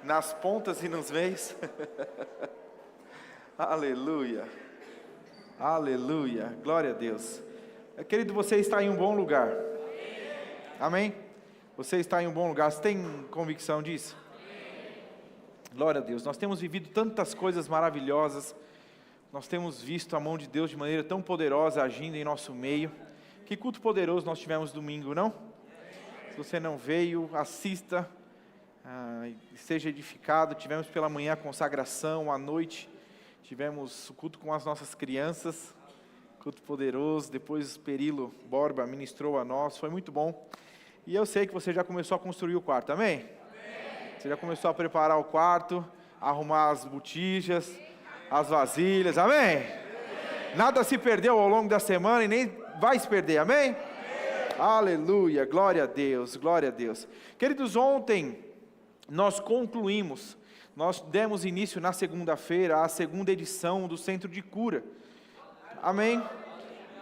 nas pontas e nos meios. Aleluia, aleluia, glória a Deus. Querido, você está em um bom lugar. Amém? Você está em um bom lugar. Você tem convicção disso? Glória a Deus. Nós temos vivido tantas coisas maravilhosas. Nós temos visto a mão de Deus de maneira tão poderosa agindo em nosso meio. Que culto poderoso nós tivemos domingo, não? Se você não veio, assista, seja edificado. Tivemos pela manhã a consagração, à noite tivemos o culto com as nossas crianças, culto poderoso. Depois Perilo Borba ministrou a nós, foi muito bom. E eu sei que você já começou a construir o quarto, amém? Amém. Você já começou a preparar o quarto, arrumar as botijas, as vasilhas, amém? Amém. Nada se perdeu ao longo da semana e nem vai se perder, amém? Amém. Aleluia, glória a Deus, glória a Deus. Queridos, ontem nós concluímos, nós demos início na segunda-feira à segunda edição do Centro de Cura, amém?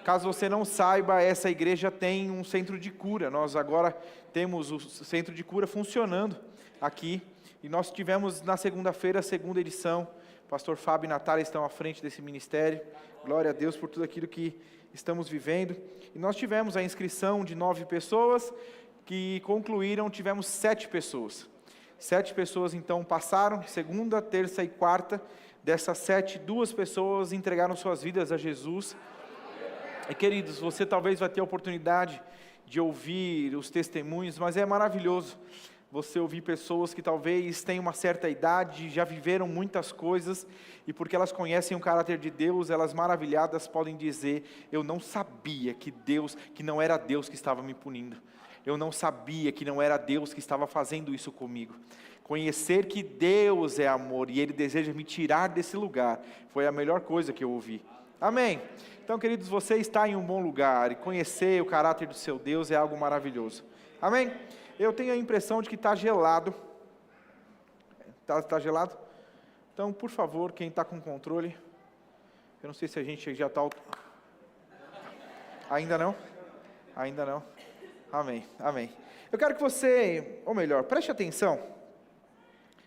Caso você não saiba, essa igreja tem um centro de cura. Nós agora temos o centro de cura funcionando aqui. E nós tivemos na segunda-feira a segunda edição. Pastor Fábio e Natália estão à frente desse ministério. Glória a Deus por tudo aquilo que estamos vivendo. E nós tivemos a inscrição de 9 pessoas que concluíram, tivemos 7 pessoas. 7 pessoas então passaram, segunda, terça e quarta. Dessas 7, 2 pessoas entregaram suas vidas a Jesus. E queridos, você talvez vai ter a oportunidade de ouvir os testemunhos, mas é maravilhoso você ouvir pessoas que talvez tenham uma certa idade, já viveram muitas coisas, e porque elas conhecem o caráter de Deus, elas maravilhadas podem dizer: eu não sabia que não era Deus que estava me punindo, eu não sabia que não era Deus que estava fazendo isso comigo. Conhecer que Deus é amor e Ele deseja me tirar desse lugar, foi a melhor coisa que eu ouvi. Amém? Então, queridos, você está em um bom lugar, e conhecer o caráter do seu Deus é algo maravilhoso. Amém? Eu tenho a impressão de que está gelado. Está gelado? Então, por favor, quem está com controle, eu não sei se a gente já está... Ainda não? Ainda não. Amém, amém. Eu quero que você, ou melhor, preste atenção.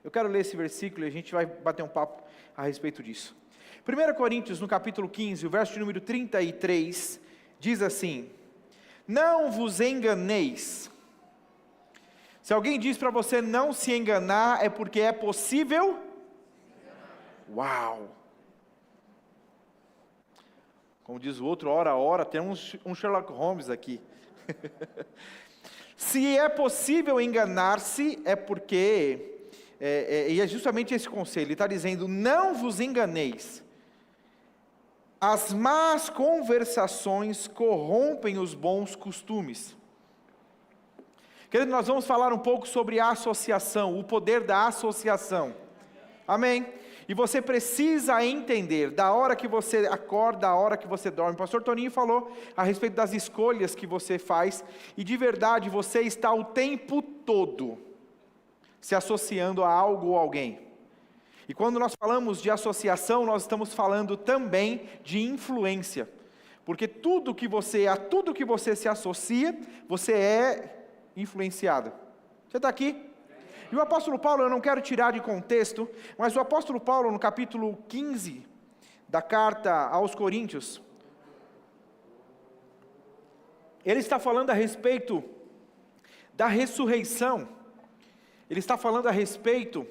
Eu quero ler esse versículo e a gente vai bater um papo a respeito disso. 1 Coríntios, no capítulo 15, o verso de número 33, diz assim: não vos enganeis. Se alguém diz para você não se enganar, é porque é possível? Uau! Como diz o outro, ora, ora, temos um Sherlock Holmes aqui. Se é possível enganar-se, é porque, e é justamente esse conselho, ele está dizendo: não vos enganeis. As más conversações corrompem os bons costumes. Querido, nós vamos falar um pouco sobre a associação, o poder da associação. Amém? E você precisa entender, da hora que você acorda, da hora que você dorme. O pastor Toninho falou a respeito das escolhas que você faz, e de verdade você está o tempo todo se associando a algo ou alguém. E quando nós falamos de associação, nós estamos falando também de influência. Porque a tudo que você se associa, você é influenciado. Você está aqui? E o apóstolo Paulo, eu não quero tirar de contexto, mas o apóstolo Paulo, no capítulo 15 da carta aos Coríntios, ele está falando a respeito da ressurreição. Ele está falando a respeito...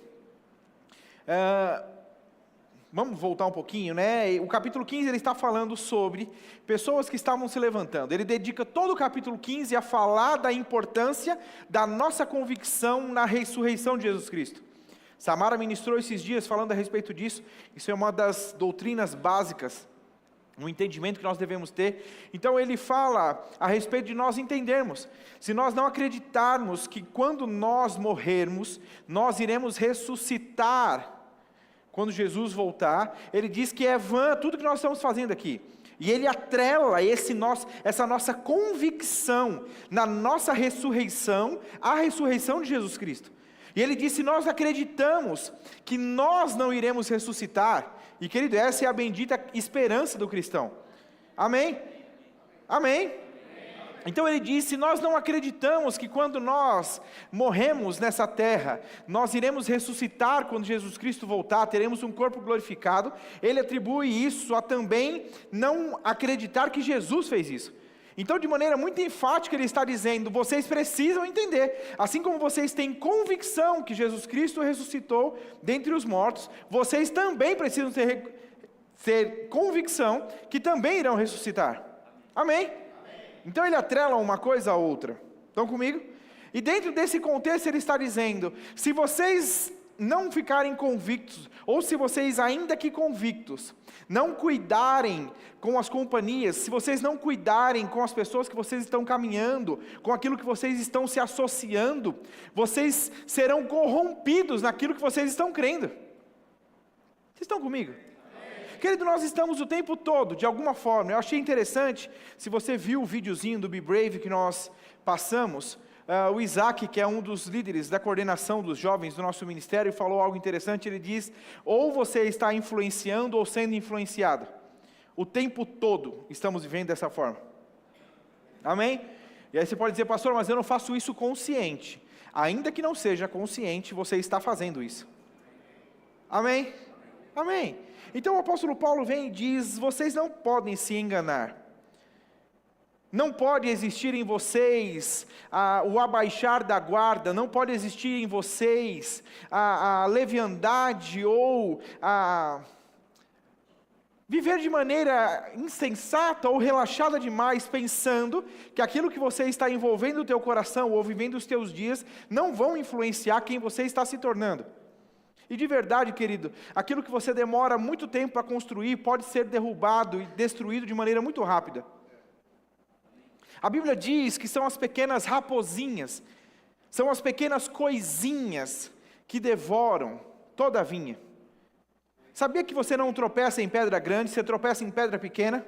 vamos voltar um pouquinho, né? O capítulo 15 ele está falando sobre pessoas que estavam se levantando. Ele dedica todo o capítulo 15 a falar da importância da nossa convicção na ressurreição de Jesus Cristo. Samara ministrou esses dias falando a respeito disso. Isso é uma das doutrinas básicas, um entendimento que nós devemos ter. Então ele fala a respeito de nós entendermos, se nós não acreditarmos que quando nós morrermos, nós iremos ressuscitar quando Jesus voltar, ele diz que é vã tudo que nós estamos fazendo aqui. E ele atrela essa nossa convicção na nossa ressurreição, à ressurreição de Jesus Cristo. E ele diz: se nós acreditamos que nós não iremos ressuscitar, e querido, essa é a bendita esperança do cristão. Amém? Amém? Então ele disse, nós não acreditamos que quando nós morremos nessa terra, nós iremos ressuscitar quando Jesus Cristo voltar, teremos um corpo glorificado. Ele atribui isso a também não acreditar que Jesus fez isso. Então, de maneira muito enfática, ele está dizendo, vocês precisam entender, assim como vocês têm convicção que Jesus Cristo ressuscitou dentre os mortos, vocês também precisam ter convicção que também irão ressuscitar. Amém? Então ele atrela uma coisa à outra. Estão comigo? E dentro desse contexto ele está dizendo, se vocês não ficarem convictos, ou se vocês ainda que convictos, não cuidarem com as companhias, se vocês não cuidarem com as pessoas que vocês estão caminhando, com aquilo que vocês estão se associando, vocês serão corrompidos naquilo que vocês estão crendo. Vocês estão comigo? Querido, nós estamos o tempo todo, de alguma forma, eu achei interessante, se você viu o videozinho do Be Brave que nós passamos, o Isaac, que é um dos líderes da coordenação dos jovens do nosso ministério, falou algo interessante, ele diz, ou você está influenciando ou sendo influenciado, o tempo todo estamos vivendo dessa forma, amém? E aí você pode dizer, pastor, mas eu não faço isso consciente, ainda que não seja consciente, você está fazendo isso, amém? Amém? Então o apóstolo Paulo vem e diz, vocês não podem se enganar, não pode existir em vocês o abaixar da guarda, não pode existir em vocês a leviandade ou a viver de maneira insensata ou relaxada demais, pensando que aquilo que você está envolvendo o teu coração ou vivendo os teus dias, não vão influenciar quem você está se tornando. E de verdade, querido, aquilo que você demora muito tempo para construir, pode ser derrubado e destruído de maneira muito rápida. A Bíblia diz que são as pequenas raposinhas, são as pequenas coisinhas que devoram toda a vinha. Sabia que você não tropeça em pedra grande, você tropeça em pedra pequena?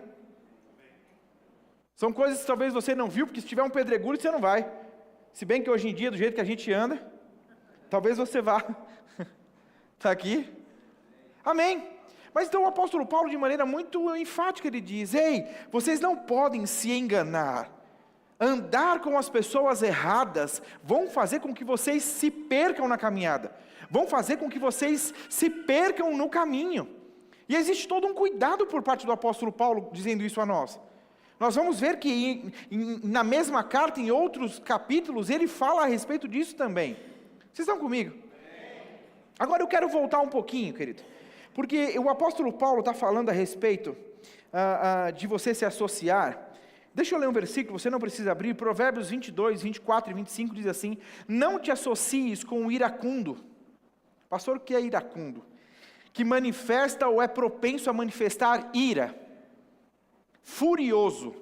São coisas que talvez você não viu, porque se tiver um pedregulho você não vai. Se bem que hoje em dia, do jeito que a gente anda, talvez você vá. Está aqui? Amém. Mas então o apóstolo Paulo, de maneira muito enfática, ele diz, ei, vocês não podem se enganar. Andar com as pessoas erradas vão fazer com que vocês se percam na caminhada. Vão fazer com que vocês se percam no caminho. E existe todo um cuidado por parte do apóstolo Paulo dizendo isso a nós. Nós vamos ver que na mesma carta, em outros capítulos, ele fala a respeito disso também. Vocês estão comigo? Agora eu quero voltar um pouquinho, querido, porque o apóstolo Paulo está falando a respeito de você se associar. Deixa eu ler um versículo, você não precisa abrir, Provérbios 22, 24 e 25 diz assim, não te associes com o iracundo. Pastor, o que é iracundo? Que manifesta ou é propenso a manifestar ira, furioso.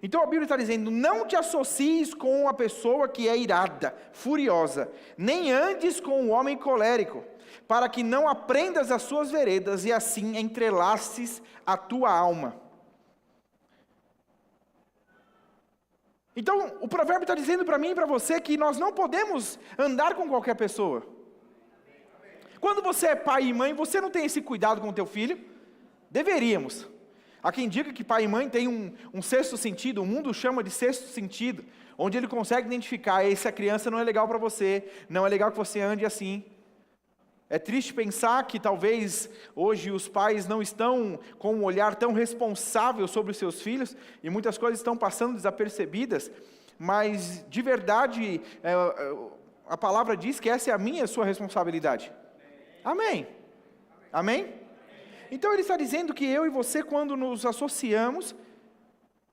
Então a Bíblia está dizendo, não te associes com a pessoa que é irada, furiosa, nem andes com o homem colérico, para que não aprendas as suas veredas e assim entrelaces a tua alma. Então o provérbio está dizendo para mim e para você que nós não podemos andar com qualquer pessoa. Quando você é pai e mãe, você não tem esse cuidado com o teu filho? Deveríamos. Há quem diga que pai e mãe têm um sexto sentido, o mundo chama de sexto sentido, onde ele consegue identificar, essa criança não é legal para você, não é legal que você ande assim. É triste pensar que talvez hoje os pais não estão com um olhar tão responsável sobre os seus filhos, e muitas coisas estão passando desapercebidas, mas de verdade, a palavra diz que essa é a minha e a sua responsabilidade. Amém? Amém? Então ele está dizendo que eu e você, quando nos associamos,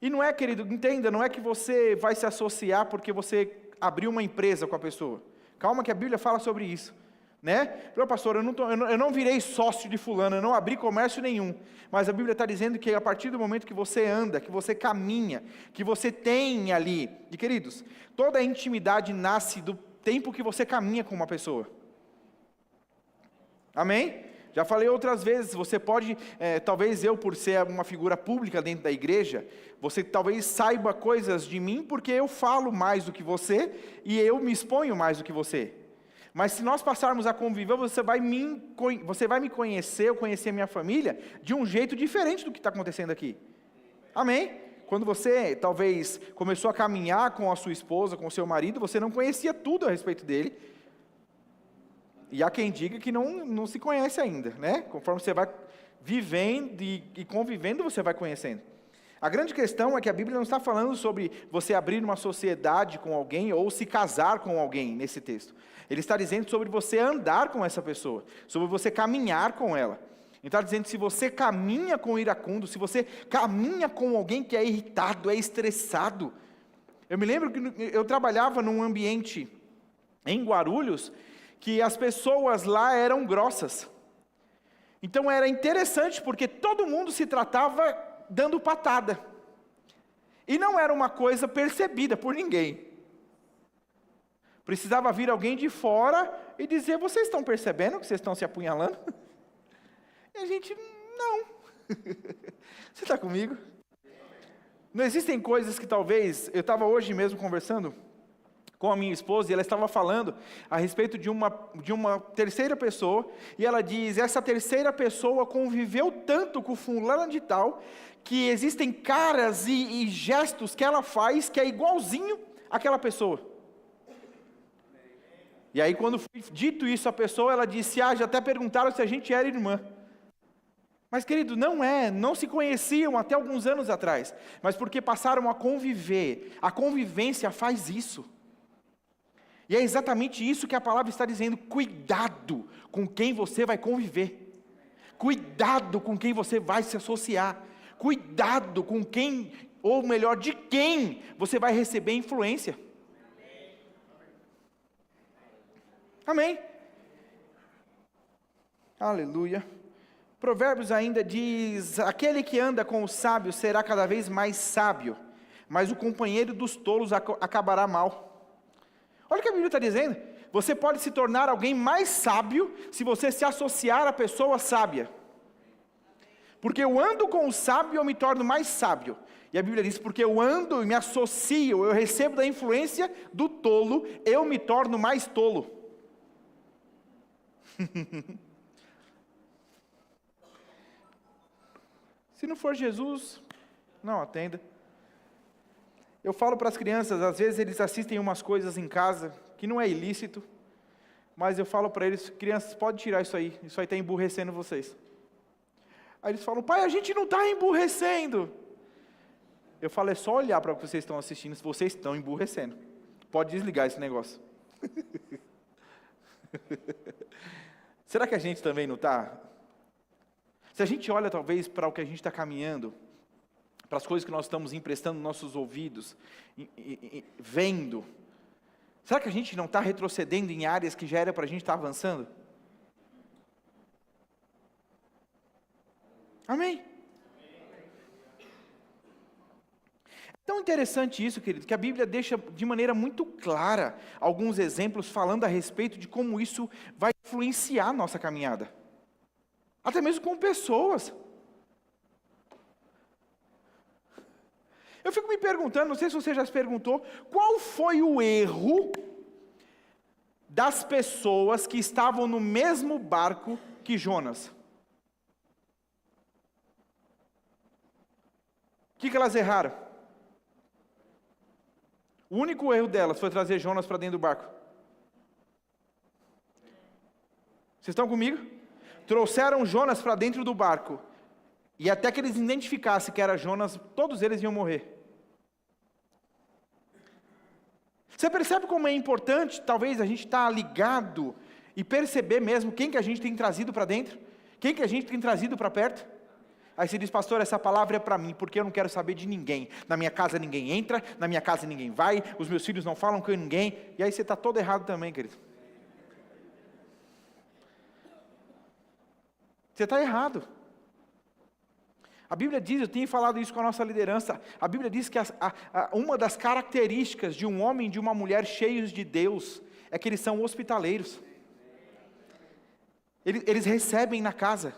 e não é, querido, entenda, não é que você vai se associar porque você abriu uma empresa com a pessoa. Calma que a Bíblia fala sobre isso, né? Meu pastor, eu não virei sócio de fulano, eu não abri comércio nenhum, mas a Bíblia está dizendo que a partir do momento que você anda, que você caminha, que você tem ali, e queridos, toda a intimidade nasce do tempo que você caminha com uma pessoa. Amém? Já falei outras vezes, você pode, talvez eu por ser uma figura pública dentro da igreja, você talvez saiba coisas de mim porque eu falo mais do que você e eu me exponho mais do que você. Mas se nós passarmos a conviver, você vai me conhecer, eu conhecer a minha família, de um jeito diferente do que está acontecendo aqui. Amém? quando você talvez começou a caminhar com a sua esposa, com o seu marido, você não conhecia tudo a respeito dele. E há quem diga que não se conhece ainda, né? Conforme você vai vivendo e convivendo, você vai conhecendo. A grande questão é que a Bíblia não está falando sobre você abrir uma sociedade com alguém ou se casar com alguém nesse texto. Ele está dizendo sobre você andar com essa pessoa, sobre você caminhar com ela. Ele está dizendo, se você caminha com iracundo, se você caminha com alguém que é irritado, é estressado. Eu me lembro que eu trabalhava num ambiente em Guarulhos, que as pessoas lá eram grossas. Então era interessante, porque todo mundo se tratava dando patada. E não era uma coisa percebida por ninguém. Precisava vir alguém de fora e dizer, vocês estão percebendo que vocês estão se apunhalando? E a gente, não. Você está comigo? Não existem coisas que talvez, eu estava hoje mesmo conversando com a minha esposa, e ela estava falando a respeito de uma terceira pessoa, e ela diz, essa terceira pessoa conviveu tanto com fulano de tal, que existem caras e gestos que ela faz, que é igualzinho àquela pessoa. E aí quando foi dito isso à pessoa, ela disse, já até perguntaram se a gente era irmã. Mas querido, não se conheciam até alguns anos atrás, mas porque passaram a conviver, a convivência faz isso. E é exatamente isso que a palavra está dizendo, cuidado com quem você vai conviver, cuidado com quem você vai se associar, cuidado com quem, ou melhor, de quem você vai receber influência. Amém? Aleluia. Provérbios ainda diz, aquele que anda com os sábios será cada vez mais sábio, mas o companheiro dos tolos acabará mal. Olha o que a Bíblia está dizendo, você pode se tornar alguém mais sábio, se você se associar a pessoa sábia. Porque eu ando com o sábio, eu me torno mais sábio. E a Bíblia diz, porque eu ando e me associo, eu recebo da influência do tolo, eu me torno mais tolo. Se não for Jesus, não atenda. Eu falo para as crianças, às vezes eles assistem umas coisas em casa, que não é ilícito, mas eu falo para eles, crianças, pode tirar isso aí está emburrecendo vocês. Aí eles falam, pai, a gente não está emburrecendo. Eu falo, é só olhar para o que vocês estão assistindo, se vocês estão emburrecendo. Pode desligar esse negócio. Será que a gente também não está? Se a gente olha talvez para o que a gente está caminhando, para as coisas que nós estamos emprestando nossos ouvidos, vendo, será que a gente não está retrocedendo em áreas que já era para a gente estar avançando? Amém? É tão interessante isso, querido, que a Bíblia deixa de maneira muito clara alguns exemplos falando a respeito de como isso vai influenciar a nossa caminhada. Até mesmo com pessoas. Eu fico me perguntando, não sei se você já se perguntou, qual foi o erro das pessoas que estavam no mesmo barco que Jonas? O que elas erraram? O único erro delas foi trazer Jonas para dentro do barco. Vocês estão comigo? Trouxeram Jonas para dentro do barco. E até que eles identificassem que era Jonas, todos eles iam morrer. Você percebe como é importante, talvez, a gente estar ligado e perceber mesmo quem que a gente tem trazido para dentro? Quem que a gente tem trazido para perto? Aí você diz, pastor, essa palavra é para mim, porque eu não quero saber de ninguém. Na minha casa ninguém entra, na minha casa ninguém vai, os meus filhos não falam com ninguém. E aí você está todo errado também, querido. Você está errado. A Bíblia diz, eu tenho falado isso com a nossa liderança, a Bíblia diz que uma das características de um homem e de uma mulher cheios de Deus, é que eles são hospitaleiros. Eles recebem na casa.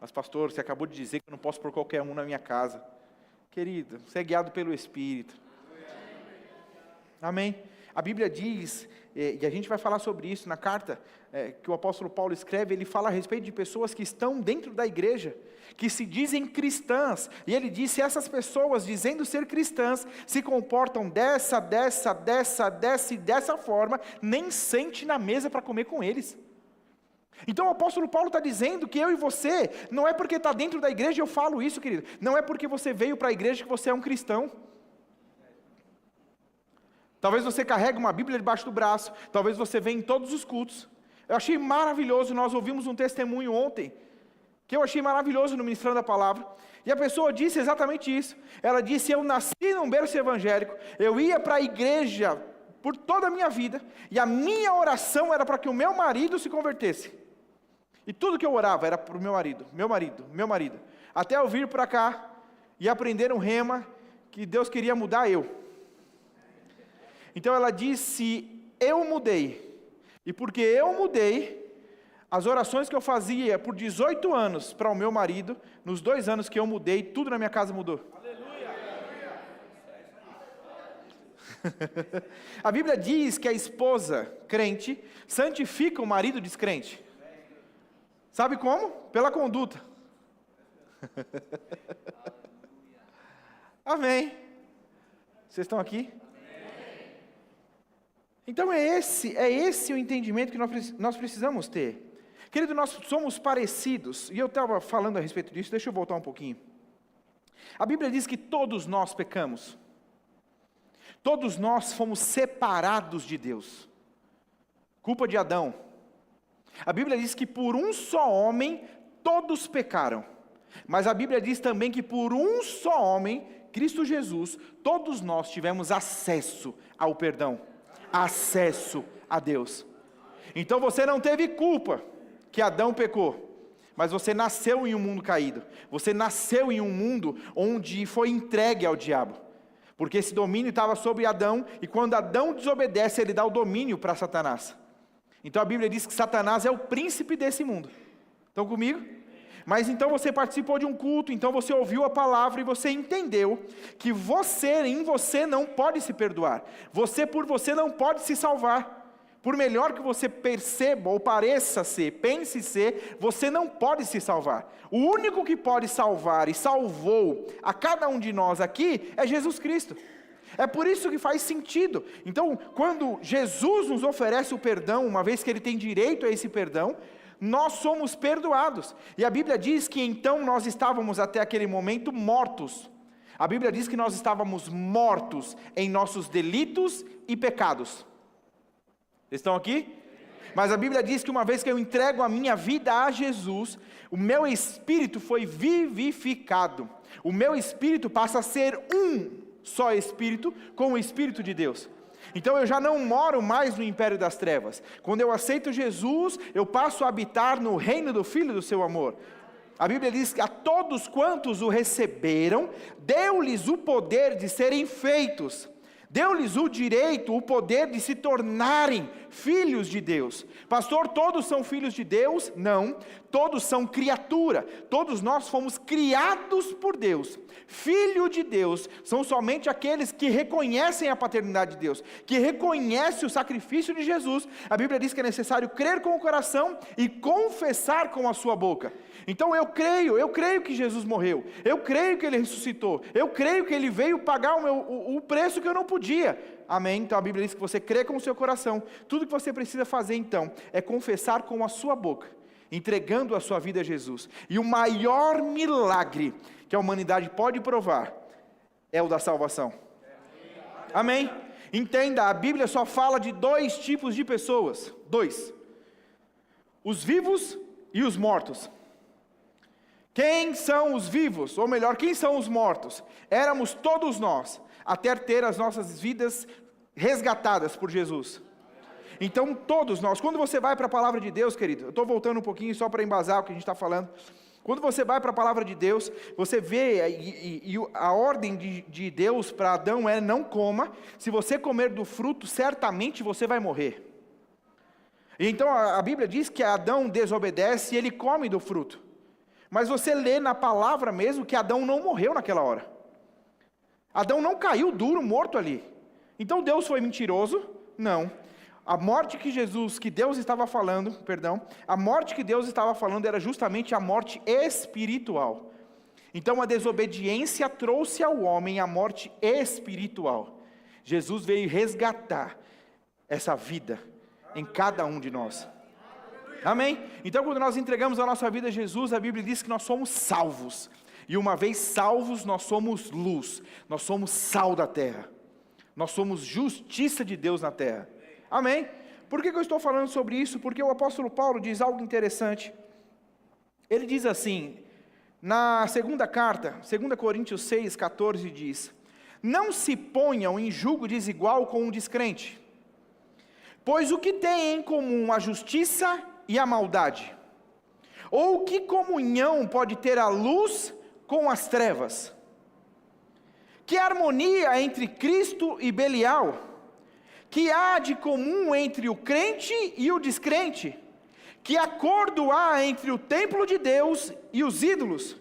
Mas pastor, você acabou de dizer que eu não posso pôr qualquer um na minha casa. Querido, você é guiado pelo Espírito. Amém? A Bíblia diz, e a gente vai falar sobre isso na carta que o apóstolo Paulo escreve, ele fala a respeito de pessoas que estão dentro da igreja, que se dizem cristãs, e ele diz, se essas pessoas, dizendo ser cristãs, se comportam dessa e dessa forma, nem sente na mesa para comer com eles. Então o apóstolo Paulo está dizendo que eu e você, não é porque está dentro da igreja, eu falo isso, querido, não é porque você veio para a igreja que você é um cristão. Talvez você carregue uma Bíblia debaixo do braço, talvez você venha em todos os cultos. Eu achei maravilhoso, nós ouvimos um testemunho ontem, que eu achei maravilhoso no ministrando da palavra, e a pessoa disse exatamente isso. Ela disse, eu nasci num berço evangélico, eu ia para a igreja por toda a minha vida, e a minha oração era para que o meu marido se convertesse. E tudo que eu orava era para o meu marido, até eu vir para cá, e aprender um rema, que Deus queria mudar eu. Então ela disse, eu mudei, e porque eu mudei, as orações que eu fazia por 18 anos para o meu marido, nos 2 anos que eu mudei, tudo na minha casa mudou. Aleluia. A Bíblia diz que a esposa crente santifica o marido descrente. Sabe como? Pela conduta. Amém. Vocês estão aqui? Então é esse o entendimento que nós precisamos ter. Querido, nós somos parecidos, e eu estava falando a respeito disso, deixa eu voltar um pouquinho. A Bíblia diz que todos nós pecamos. Todos nós fomos separados de Deus. Culpa de Adão. A Bíblia diz que por um só homem, todos pecaram. Mas a Bíblia diz também que por um só homem, Cristo Jesus, todos nós tivemos acesso ao perdão. Acesso a Deus. Então você não teve culpa que Adão pecou, mas você nasceu em um mundo caído, você nasceu em um mundo onde foi entregue ao diabo, porque esse domínio estava sobre Adão, e quando Adão desobedece, ele dá o domínio para Satanás. Então a Bíblia diz que Satanás é o príncipe desse mundo. Estão comigo? Mas então você participou de um culto, então você ouviu a palavra e você entendeu que em você não pode se perdoar. Por você não pode se salvar. Por melhor que você perceba ou pareça ser, pense ser, você não pode se salvar. O único que pode salvar e salvou a cada um de nós aqui é Jesus Cristo. É por isso que faz sentido. Então, quando Jesus nos oferece o perdão, uma vez que Ele tem direito a esse perdão, nós somos perdoados. E a Bíblia diz que então nós estávamos até aquele momento mortos. A Bíblia diz que nós estávamos mortos em nossos delitos e pecados. Estão aqui? Mas a Bíblia diz que uma vez que eu entrego a minha vida a Jesus, o meu espírito foi vivificado. O meu espírito passa a ser um só espírito com o Espírito de Deus. Então eu já não moro mais no império das trevas. Quando eu aceito Jesus, eu passo a habitar no reino do Filho do seu amor. A Bíblia diz que a todos quantos o receberam, deu-lhes o poder de serem feitos. Deu-lhes o direito, o poder de se tornarem filhos de Deus. Pastor, todos são filhos de Deus? Não, todos são criatura. Todos nós fomos criados por Deus. Filho de Deus são somente aqueles que reconhecem a paternidade de Deus, que reconhecem o sacrifício de Jesus. A Bíblia diz que é necessário crer com o coração e confessar com a sua boca. Então eu creio que Jesus morreu, eu creio que Ele ressuscitou, eu creio que Ele veio pagar o preço que eu não podia. Amém? Então a Bíblia diz que você crê com o seu coração. Tudo que você precisa fazer então é confessar com a sua boca, entregando a sua vida a Jesus. E o maior milagre que a humanidade pode provar é o da salvação. Amém? Entenda, a Bíblia só fala de 2 tipos de pessoas. 2. Os vivos e os mortos. Quem são os vivos? Ou melhor, quem são os mortos? Éramos todos nós, até ter as nossas vidas resgatadas por Jesus. Então todos nós, quando você vai para a palavra de Deus, querido, eu estou voltando um pouquinho só para embasar o que a gente está falando. Quando você vai para a palavra de Deus, você vê, e a ordem de Deus para Adão é: não coma, se você comer do fruto, certamente você vai morrer. E então a Bíblia diz que Adão desobedece e ele come do fruto. Mas você lê na palavra mesmo que Adão não morreu naquela hora. Adão não caiu duro, morto ali. Então Deus foi mentiroso, Não. A morte que Deus estava falando, a morte que Deus estava falando era justamente a morte espiritual. Então a desobediência trouxe ao homem a morte espiritual. Jesus veio resgatar essa vida em cada um de nós. Amém? Então quando nós entregamos a nossa vida a Jesus, a Bíblia diz que nós somos salvos. E uma vez salvos, nós somos luz, nós somos sal da terra. Nós somos justiça de Deus na terra. Amém? Por que eu estou falando sobre isso? Porque o apóstolo Paulo diz algo interessante. Ele diz assim, na segunda carta, 2 Coríntios 6, 14 diz: não se ponham em julgo desigual com um descrente, pois o que tem em comum a justiça e a maldade? Ou que comunhão pode ter a luz com as trevas? Que harmonia entre Cristo e Belial? Que há de comum entre o crente e o descrente? Que acordo há entre o templo de Deus e os ídolos?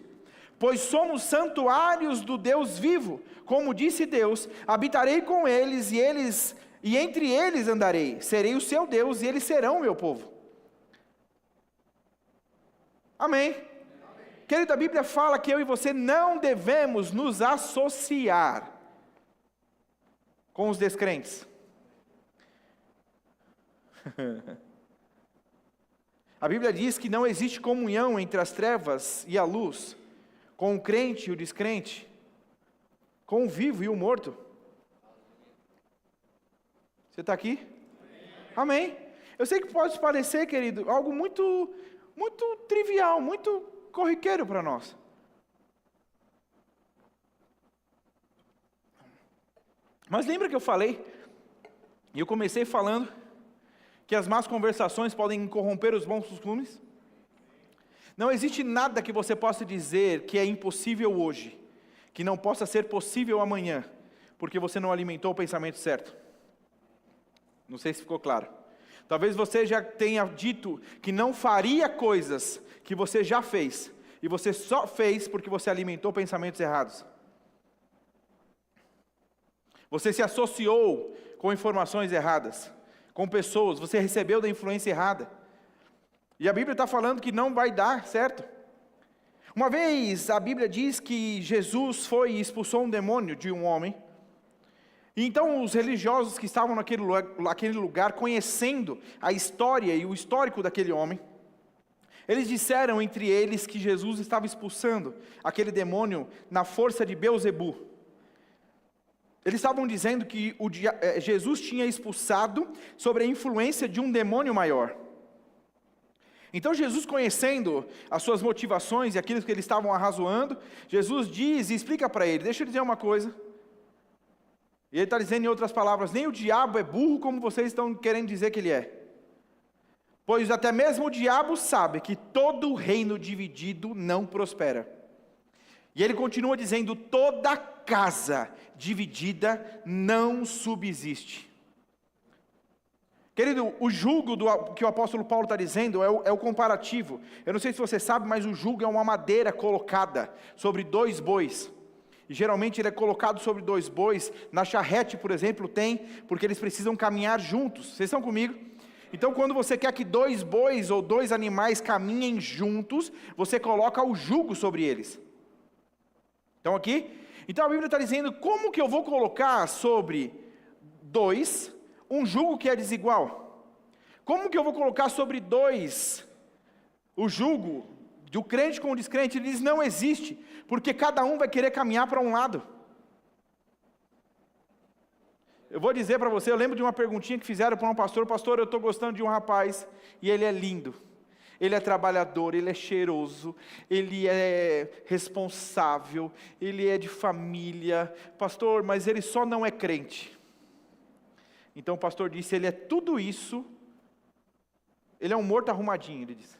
Pois somos santuários do Deus vivo. Como disse Deus, habitarei com eles e entre eles andarei. Serei o seu Deus e eles serão o meu povo. Amém. Querido, a Bíblia fala que eu e você não devemos nos associar com os descrentes. A Bíblia diz que não existe comunhão entre as trevas e a luz, com o crente e o descrente, com o vivo e o morto. Você está aqui? Amém. Eu sei que pode parecer, querido, algo muito trivial, muito corriqueiro para nós. Mas lembra que eu falei, e eu comecei falando, que as más conversações podem corromper os bons costumes? Não existe nada que você possa dizer que é impossível hoje, que não possa ser possível amanhã, porque você não alimentou o pensamento certo. Não sei se ficou claro. Talvez você já tenha dito que não faria coisas que você já fez, e você só fez porque você alimentou pensamentos errados. Você se associou com informações erradas, com pessoas, você recebeu da influência errada. E a Bíblia está falando que não vai dar certo. Uma vez a Bíblia diz que Jesus foi e expulsou um demônio de um homem. E então os religiosos que estavam naquele lugar, conhecendo a história e o histórico daquele homem, eles disseram entre eles que Jesus estava expulsando aquele demônio na força de Beelzebu. Eles estavam dizendo que Jesus tinha expulsado sobre a influência de um demônio maior. Então Jesus, conhecendo as suas motivações e aquilo que eles estavam arrazoando, Jesus diz e explica para ele: deixa eu dizer uma coisa. E ele está dizendo em outras palavras: nem o diabo é burro como vocês estão querendo dizer que ele é. Pois até mesmo o diabo sabe que todo reino dividido não prospera. E ele continua dizendo: toda casa dividida não subsiste. Querido, o jugo que o apóstolo Paulo está dizendo é o comparativo. Eu não sei se você sabe, mas o jugo é uma madeira colocada sobre dois bois. E geralmente ele é colocado sobre dois bois. Na charrete, por exemplo, tem, porque eles precisam caminhar juntos. Vocês estão comigo? Então, quando você quer que dois bois ou dois animais caminhem juntos, você coloca o jugo sobre eles. Estão aqui? Então a Bíblia está dizendo: como que eu vou colocar sobre dois um jugo que é desigual? Como que eu vou colocar sobre dois o jugo do crente com o descrente? Ele diz: não existe, porque cada um vai querer caminhar para um lado. Eu vou dizer para você, eu lembro de uma perguntinha que fizeram para um pastor: pastor, eu estou gostando de um rapaz, e ele é lindo, ele é trabalhador, ele é cheiroso, ele é responsável, ele é de família, pastor, mas ele só não é crente. Então o pastor disse: ele é tudo isso, ele é um morto arrumadinho, ele disse.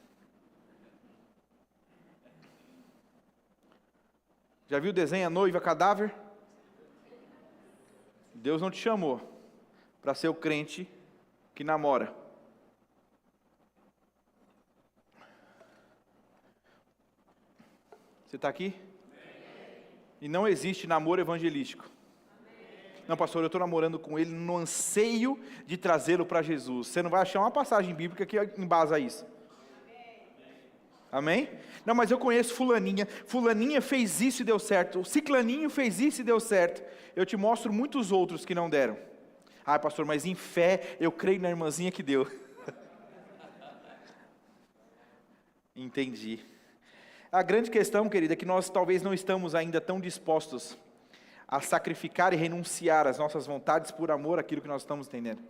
Já viu o desenho A Noiva Cadáver? Deus não te chamou para ser o crente que namora. Você está aqui? E não existe namoro evangelístico. Não, pastor, eu estou namorando com ele no anseio de trazê-lo para Jesus. Você não vai achar uma passagem bíblica que embasa isso. Amém? Não, mas eu conheço fulaninha. Fulaninha fez isso e deu certo. O ciclaninho fez isso e deu certo. Eu te mostro muitos outros que não deram. Ah, pastor, mas em fé eu creio na irmãzinha que deu. Entendi. A grande questão, querida, é que nós talvez não estamos ainda tão dispostos a sacrificar e renunciar às nossas vontades por amor àquilo que nós estamos entendendo.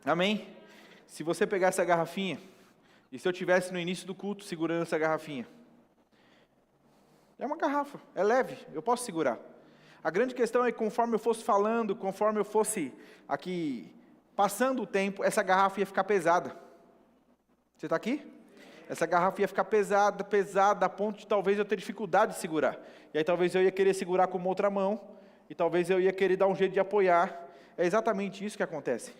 Amém? Se você pegar essa garrafinha, e se eu estivesse no início do culto segurando essa garrafinha, é uma garrafa, é leve, eu posso segurar. A grande questão é que conforme eu fosse falando, conforme eu fosse aqui passando o tempo, essa garrafa ia ficar pesada. Você está aqui? Essa garrafa ia ficar pesada, pesada, a ponto de talvez eu ter dificuldade de segurar. E aí talvez eu ia querer segurar com uma outra mão, e talvez eu ia querer dar um jeito de apoiar. É exatamente isso que acontece.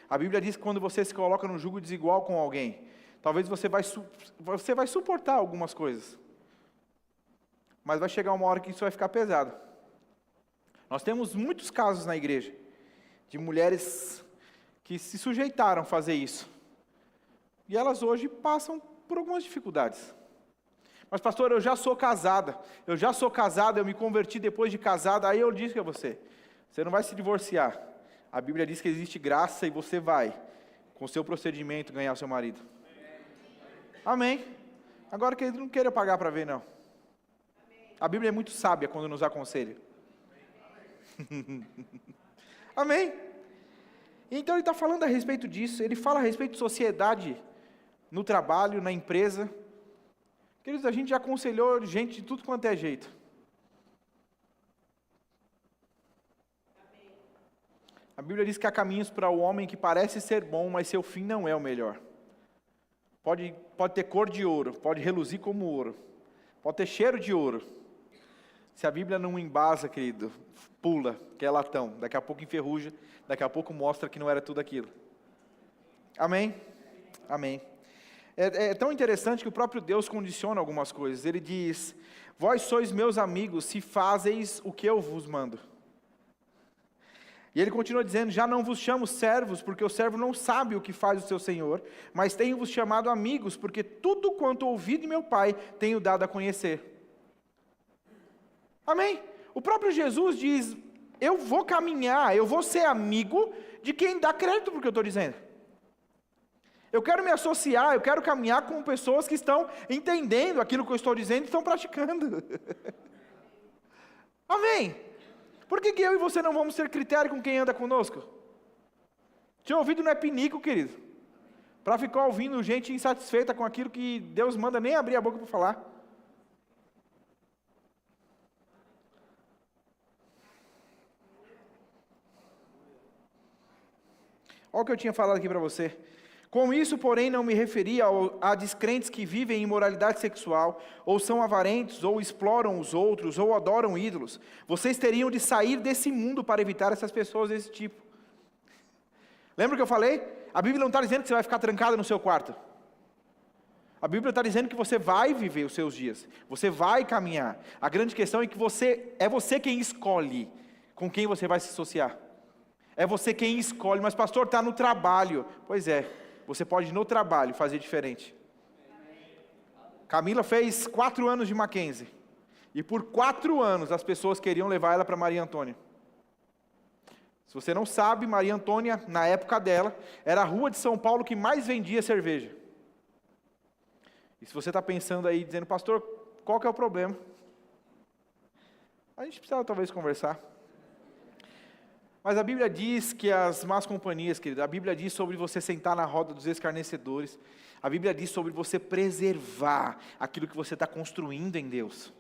A Bíblia diz que quando você se coloca num jugo desigual com alguém, talvez você vai suportar algumas coisas. Mas vai chegar uma hora que isso vai ficar pesado. Nós temos muitos casos na igreja, de mulheres que se sujeitaram a fazer isso. E elas hoje passam por algumas dificuldades. Mas pastor, eu já sou casada, eu me converti depois de casada, aí eu disse a você não vai se divorciar. A Bíblia diz que existe graça e você vai, com o seu procedimento, ganhar o seu marido. Amém. Agora que ele não queira pagar para ver, não. A Bíblia é muito sábia quando nos aconselha. Amém. Então ele está falando a respeito disso, ele fala a respeito de sociedade, no trabalho, na empresa. Queridos, a gente já aconselhou gente de tudo quanto é jeito. A Bíblia diz que há caminhos para o homem que parece ser bom, mas seu fim não é o melhor. Pode ter cor de ouro, pode reluzir como ouro, pode ter cheiro de ouro. Se a Bíblia não embasa, querido, pula, que é latão, daqui a pouco enferruja, daqui a pouco mostra que não era tudo aquilo. Amém? Amém. É tão interessante que o próprio Deus condiciona algumas coisas. Ele diz, vós sois meus amigos se fazeis o que eu vos mando. E ele continua dizendo, já não vos chamo servos, porque o servo não sabe o que faz o seu senhor, mas tenho-vos chamado amigos, porque tudo quanto ouvi de meu Pai, tenho dado a conhecer. Amém? O próprio Jesus diz, eu vou caminhar, eu vou ser amigo de quem dá crédito para o que eu estou dizendo. Eu quero me associar, eu quero caminhar com pessoas que estão entendendo aquilo que eu estou dizendo e estão praticando. Amém? Por que eu e você não vamos ter critério com quem anda conosco? Seu ouvido não é pinico, querido, para ficar ouvindo gente insatisfeita com aquilo que Deus manda nem abrir a boca para falar. Olha o que eu tinha falado aqui para você. Com isso, porém, não me referi a descrentes que vivem em imoralidade sexual, ou são avarentos, ou exploram os outros, ou adoram ídolos. Vocês teriam de sair desse mundo para evitar essas pessoas desse tipo. Lembra o que eu falei? A Bíblia não está dizendo que você vai ficar trancado no seu quarto. A Bíblia está dizendo que você vai viver os seus dias. Você vai caminhar. A grande questão é que é você quem escolhe com quem você vai se associar. É você quem escolhe. Mas pastor, está no trabalho. Pois é. Você pode no trabalho fazer diferente. Camila fez 4 anos de Mackenzie. E por 4 anos as pessoas queriam levar ela para Maria Antônia. Se você não sabe, Maria Antônia, na época dela, era a rua de São Paulo que mais vendia cerveja. E se você está pensando aí, dizendo, pastor, qual que é o problema? A gente precisa talvez conversar. Mas a Bíblia diz que as más companhias, querido, a Bíblia diz sobre você sentar na roda dos escarnecedores, a Bíblia diz sobre você preservar aquilo que você está construindo em Deus.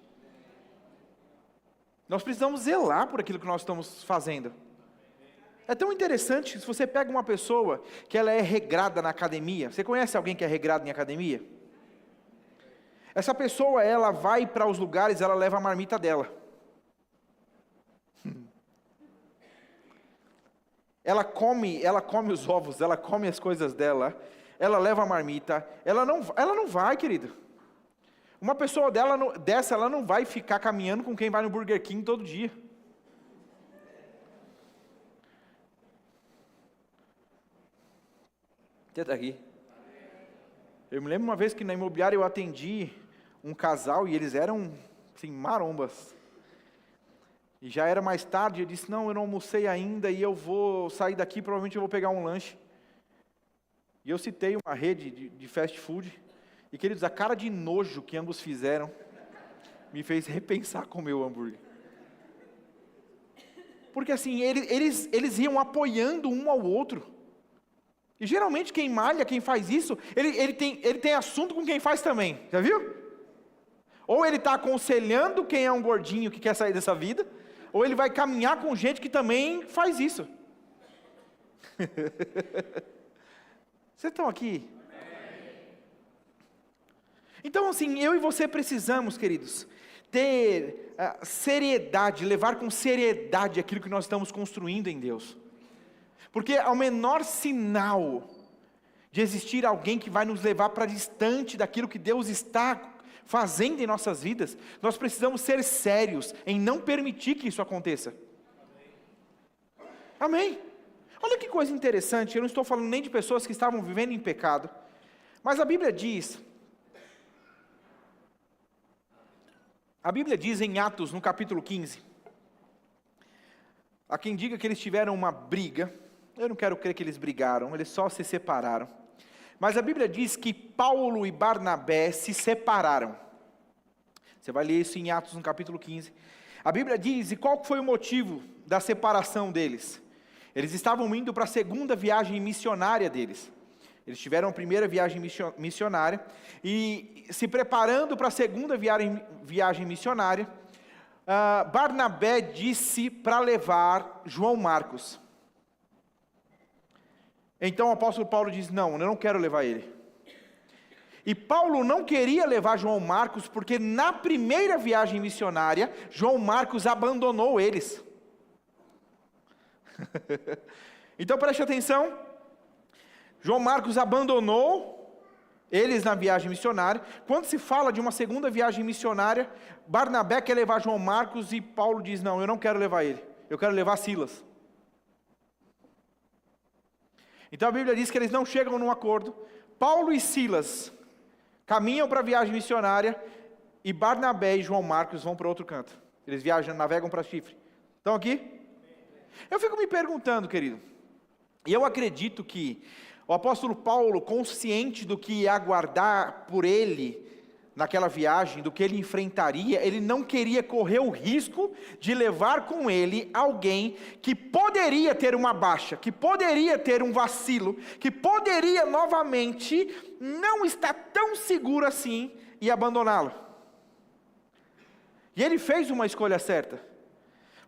Nós precisamos zelar por aquilo que nós estamos fazendo. É tão interessante, se você pega uma pessoa que ela é regrada na academia, você conhece alguém que é regrado em academia? Essa pessoa, ela vai para os lugares, ela leva a marmita dela. Ela come os ovos, ela come as coisas dela, ela leva a marmita, ela não vai, querido. Uma pessoa dessa, ela não vai ficar caminhando com quem vai no Burger King todo dia. Você está aqui? Eu me lembro uma vez que na imobiliária eu atendi um casal e eles eram, assim, marombas. E já era mais tarde, eu disse, não, eu não almocei ainda e eu vou sair daqui, provavelmente eu vou pegar um lanche. E eu citei uma rede de fast food. E queridos, a cara de nojo que ambos fizeram me fez repensar comer o hambúrguer. Porque assim, eles iam apoiando um ao outro. E geralmente quem malha, quem faz isso, ele tem assunto com quem faz também. Já viu? Ou ele está aconselhando quem é um gordinho que quer sair dessa vida, ou ele vai caminhar com gente que também faz isso. Vocês estão aqui? Então assim, eu e você precisamos, queridos, ter seriedade, levar com seriedade aquilo que nós estamos construindo em Deus. Porque ao menor sinal de existir alguém que vai nos levar para distante daquilo que Deus está fazendo em nossas vidas, nós precisamos ser sérios em não permitir que isso aconteça. Amém? Olha que coisa interessante, eu não estou falando nem de pessoas que estavam vivendo em pecado, mas a Bíblia diz em Atos, no capítulo 15, há quem diga que eles tiveram uma briga. Eu não quero crer que eles brigaram, eles só se separaram. Mas a Bíblia diz que Paulo e Barnabé se separaram. Você vai ler isso em Atos, no capítulo 15. A Bíblia diz, e qual foi o motivo da separação deles? Eles estavam indo para a segunda viagem missionária deles. Eles tiveram a primeira viagem missionária, e se preparando para a segunda viagem missionária, Barnabé disse para levar João Marcos. Então o apóstolo Paulo diz, não, eu não quero levar ele. E Paulo não queria levar João Marcos, porque na primeira viagem missionária, João Marcos abandonou eles. Então preste atenção, João Marcos abandonou eles na viagem missionária. Quando se fala de uma segunda viagem missionária, Barnabé quer levar João Marcos e Paulo diz, não, eu não quero levar ele, eu quero levar Silas. Então a Bíblia diz que eles não chegam num acordo. Paulo e Silas caminham para a viagem missionária e Barnabé e João Marcos vão para outro canto. Eles navegam para Chifre. Estão aqui? Eu fico me perguntando, querido, e eu acredito que o apóstolo Paulo, consciente do que ia aguardar por ele naquela viagem, do que ele enfrentaria, ele não queria correr o risco de levar com ele alguém que poderia ter uma baixa, que poderia ter um vacilo, que poderia novamente não estar tão seguro assim e abandoná-lo. E ele fez uma escolha certa,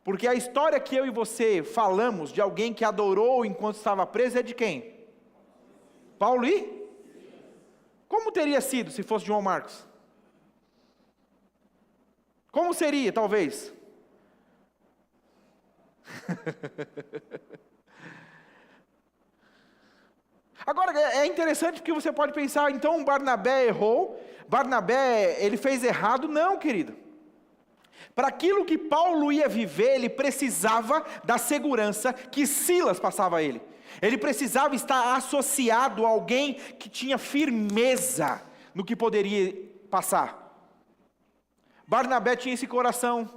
porque a história que eu e você falamos de alguém que adorou enquanto estava preso é de quem? Paulo e? Como teria sido se fosse João Marcos? Como seria, talvez? Agora, é interessante porque você pode pensar, então Barnabé errou, Barnabé, ele fez errado. Não, querido. Para aquilo que Paulo ia viver, ele precisava da segurança que Silas passava a ele. Ele precisava estar associado a alguém que tinha firmeza no que poderia passar. Barnabé tinha esse coração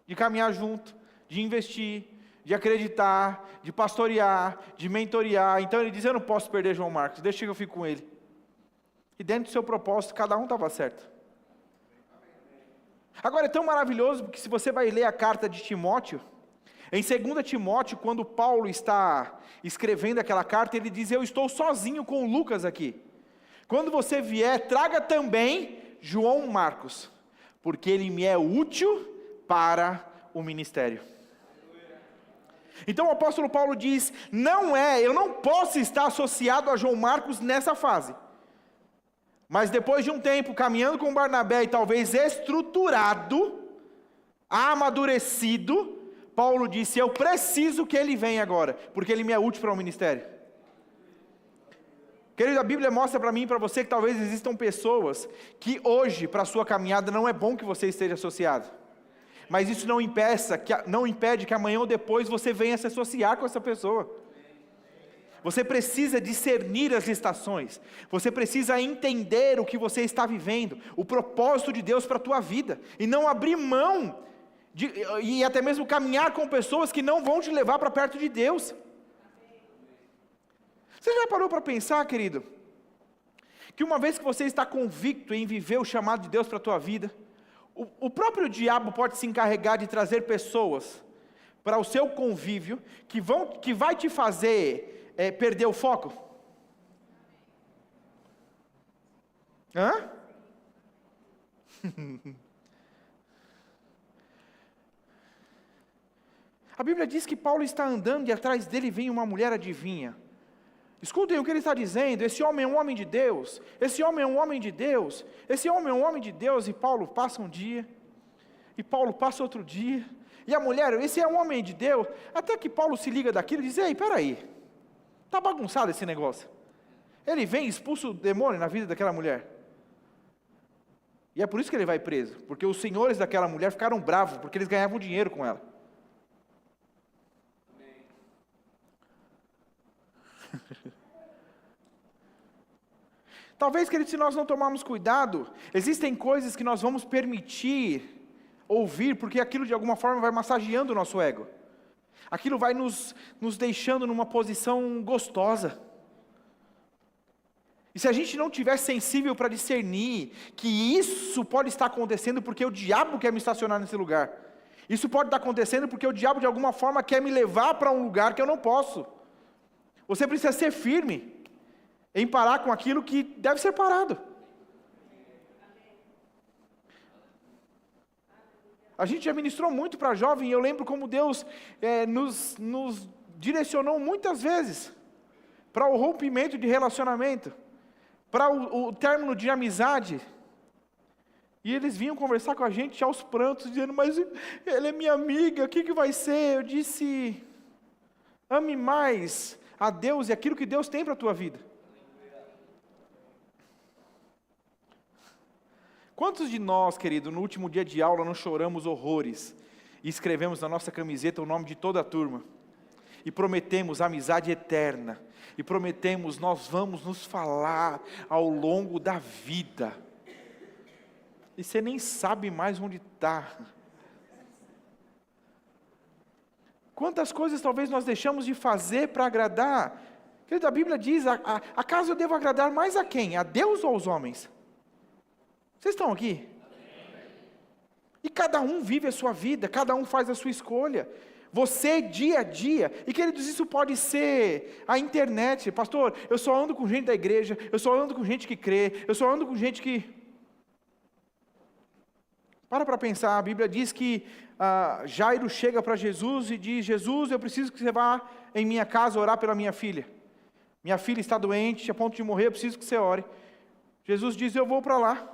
de caminhar junto, de investir, de acreditar, de pastorear, de mentorear. Então ele diz, eu não posso perder João Marcos, deixa que eu fico com ele. E dentro do seu propósito, cada um estava certo. Agora é tão maravilhoso, porque se você vai ler a carta de Timóteo, em 2 Timóteo, quando Paulo está escrevendo aquela carta, ele diz, eu estou sozinho com o Lucas aqui. Quando você vier, traga também João Marcos, porque ele me é útil para o ministério. Então o apóstolo Paulo diz, eu não posso estar associado a João Marcos nessa fase. Mas depois de um tempo, caminhando com Barnabé e talvez estruturado, amadurecido, Paulo disse, eu preciso que ele venha agora, porque ele me é útil para o ministério. Querido, a Bíblia mostra para mim e para você que talvez existam pessoas que hoje, para a sua caminhada, não é bom que você esteja associado. Mas isso não impede que amanhã ou depois você venha se associar com essa pessoa. Você precisa discernir as estações. Você precisa entender o que você está vivendo, o propósito de Deus para a tua vida, e não abrir mão, e até mesmo caminhar com pessoas que não vão te levar para perto de Deus. Você já parou para pensar, querido, que uma vez que você está convicto em viver o chamado de Deus para a tua vida, o próprio diabo pode se encarregar de trazer pessoas para o seu convívio, que vai te fazer perder o foco? Hã? A Bíblia diz que Paulo está andando e atrás dele vem uma mulher adivinha. Escutem o que ele está dizendo: esse homem é um homem de Deus, esse homem é um homem de Deus, esse homem é um homem de Deus. E Paulo passa um dia, e Paulo passa outro dia, e a mulher, esse é um homem de Deus. Até que Paulo se liga daquilo e diz: ei, peraí, está bagunçado esse negócio. Ele vem e expulsa o demônio na vida daquela mulher. E é por isso que ele vai preso, porque os senhores daquela mulher ficaram bravos, porque eles ganhavam dinheiro com ela. Talvez, querido, se nós não tomarmos cuidado, existem coisas que nós vamos permitir ouvir, porque aquilo de alguma forma vai massageando o nosso ego. Aquilo vai nos deixando numa posição gostosa. E se a gente não estiver sensível para discernir que isso pode estar acontecendo porque o diabo quer me estacionar nesse lugar. Isso pode estar acontecendo porque o diabo de alguma forma quer me levar para um lugar que eu não posso. Você precisa ser firme em parar com aquilo que deve ser parado. A gente já ministrou muito para jovem, e eu lembro como Deus nos direcionou muitas vezes para o rompimento de relacionamento, para o término de amizade. E eles vinham conversar com a gente aos prantos, dizendo: mas ele é minha amiga, o que vai ser? Eu disse: ame mais a Deus e aquilo que Deus tem para a tua vida. Quantos de nós, querido, no último dia de aula não choramos horrores e escrevemos na nossa camiseta o nome de toda a turma e prometemos amizade eterna e prometemos nós vamos nos falar ao longo da vida e você nem sabe mais onde está? Quantas coisas talvez nós deixamos de fazer para agradar? Querido, a Bíblia diz: acaso eu devo agradar mais a quem? A Deus ou aos homens? Vocês estão aqui? E cada um vive a sua vida, cada um faz a sua escolha. Você dia a dia, e queridos, isso pode ser a internet. Pastor, eu só ando com gente da igreja, eu só ando com gente que crê, eu só ando com gente que... Para pensar, a Bíblia diz que Jairo chega para Jesus e diz: Jesus, eu preciso que você vá em minha casa orar pela minha filha. Minha filha está doente, a ponto de morrer, eu preciso que você ore. Jesus diz: eu vou para lá.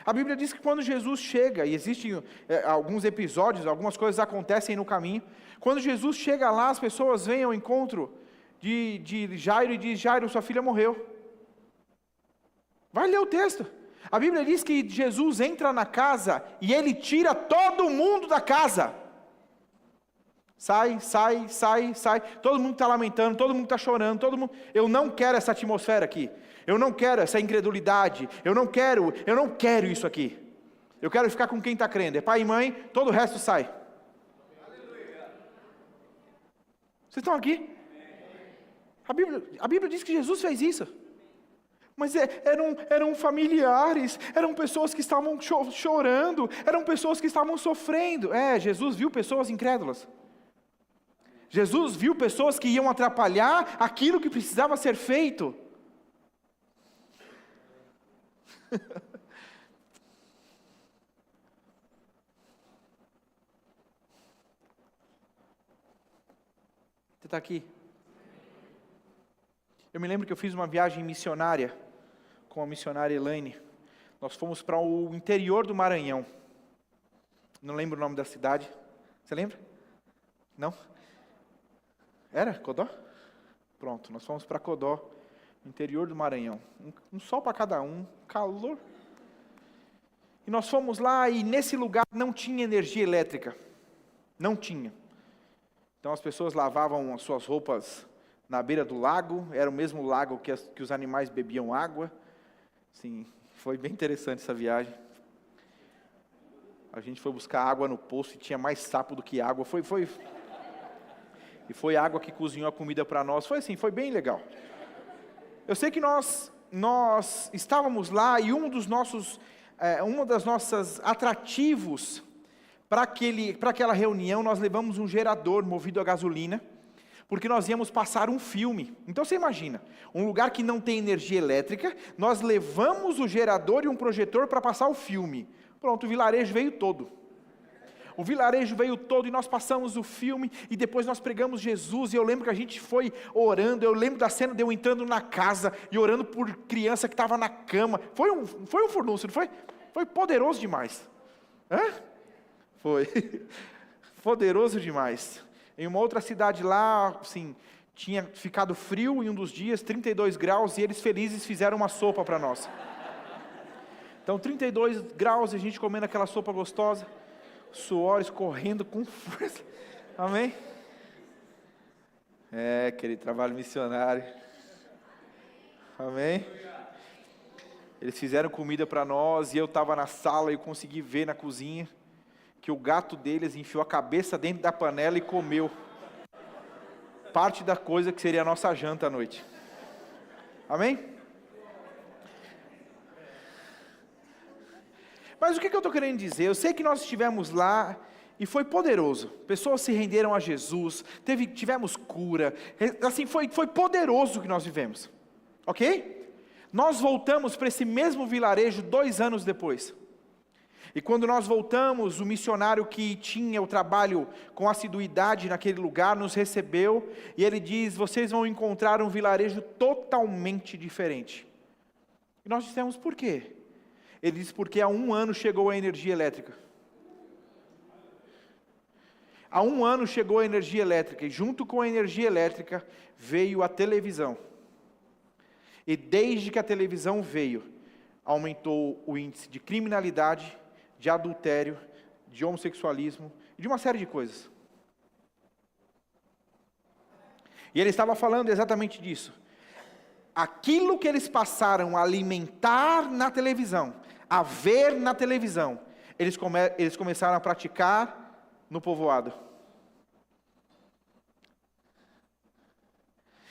A Bíblia diz que quando Jesus chega, e existem alguns episódios, algumas coisas acontecem no caminho, quando Jesus chega lá, as pessoas vêm ao encontro de Jairo e diz: Jairo, sua filha morreu. Vai ler o texto. A Bíblia diz que Jesus entra na casa e ele tira todo mundo da casa. Sai, todo mundo está lamentando, todo mundo está chorando, todo mundo... Eu não quero essa atmosfera aqui, eu não quero essa incredulidade, eu não quero isso aqui. Eu quero ficar com quem está crendo, é pai e mãe, todo o resto sai. Vocês estão aqui? A Bíblia diz que Jesus fez isso. Mas eram familiares, eram pessoas que estavam chorando, eram pessoas que estavam sofrendo. Jesus viu pessoas incrédulas. Jesus viu pessoas que iam atrapalhar aquilo que precisava ser feito. Você está aqui? Eu me lembro que eu fiz uma viagem missionária com a missionária Elaine. Nós fomos para o interior do Maranhão. Não lembro o nome da cidade. Você lembra? Não? Era Codó? Pronto, nós fomos para Codó, interior do Maranhão. Um sol para cada um, calor. E nós fomos lá e nesse lugar não tinha energia elétrica. Não tinha. Então as pessoas lavavam as suas roupas na beira do lago, era o mesmo lago que os animais bebiam água. Sim, foi bem interessante essa viagem. A gente foi buscar água no poço e tinha mais sapo do que água. E foi água que cozinhou a comida para nós. Foi assim, foi bem legal. Eu sei que nós estávamos lá e um dos nossos atrativos para aquela reunião, nós levamos um gerador movido a gasolina, porque nós íamos passar um filme. Então você imagina, um lugar que não tem energia elétrica, nós levamos o gerador e um projetor para passar o filme. Pronto, o vilarejo veio todo. O vilarejo veio todo e nós passamos o filme e depois nós pregamos Jesus. E eu lembro que a gente foi orando, eu lembro da cena de eu entrando na casa e orando por criança que estava na cama. Foi um furdunço, não foi? Foi poderoso demais. Foi poderoso demais. Em uma outra cidade lá, assim, tinha ficado frio em um dos dias, 32 graus, e eles felizes fizeram uma sopa para nós. Então 32 graus, a gente comendo aquela sopa gostosa, suor escorrendo com força. Amém? Aquele trabalho missionário. Amém? Eles fizeram comida para nós, e eu estava na sala e eu consegui ver na cozinha que o gato deles enfiou a cabeça dentro da panela e comeu parte da coisa que seria a nossa janta à noite. Amém? Mas o que eu estou querendo dizer? Eu sei que nós estivemos lá e foi poderoso. Pessoas se renderam a Jesus, tivemos cura. Assim, foi poderoso o que nós vivemos. Ok? Nós voltamos para esse mesmo vilarejo 2 anos depois. E quando nós voltamos, o missionário que tinha o trabalho com assiduidade naquele lugar nos recebeu, e ele diz: vocês vão encontrar um vilarejo totalmente diferente. E nós dissemos: por quê? Ele diz: porque há 1 ano chegou a energia elétrica. Há 1 ano chegou a energia elétrica, e junto com a energia elétrica veio a televisão. E desde que a televisão veio, aumentou o índice de criminalidade, de adultério, de homossexualismo e de uma série de coisas. E ele estava falando exatamente disso. Aquilo que eles passaram a alimentar na televisão, a ver na televisão, eles começaram a praticar no povoado.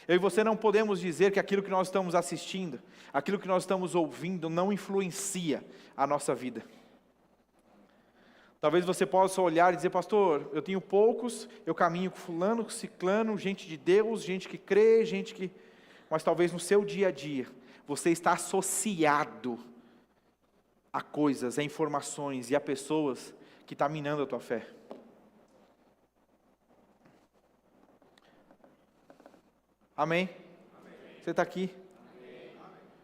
Eu e você não podemos dizer que aquilo que nós estamos assistindo, aquilo que nós estamos ouvindo, não influencia a nossa vida. Talvez você possa olhar e dizer: pastor, eu tenho poucos, eu caminho com fulano, com ciclano, gente de Deus, gente que crê, gente que... Mas talvez no seu dia a dia, você está associado a coisas, a informações e a pessoas que estão minando a tua fé. Amém? Você está aqui?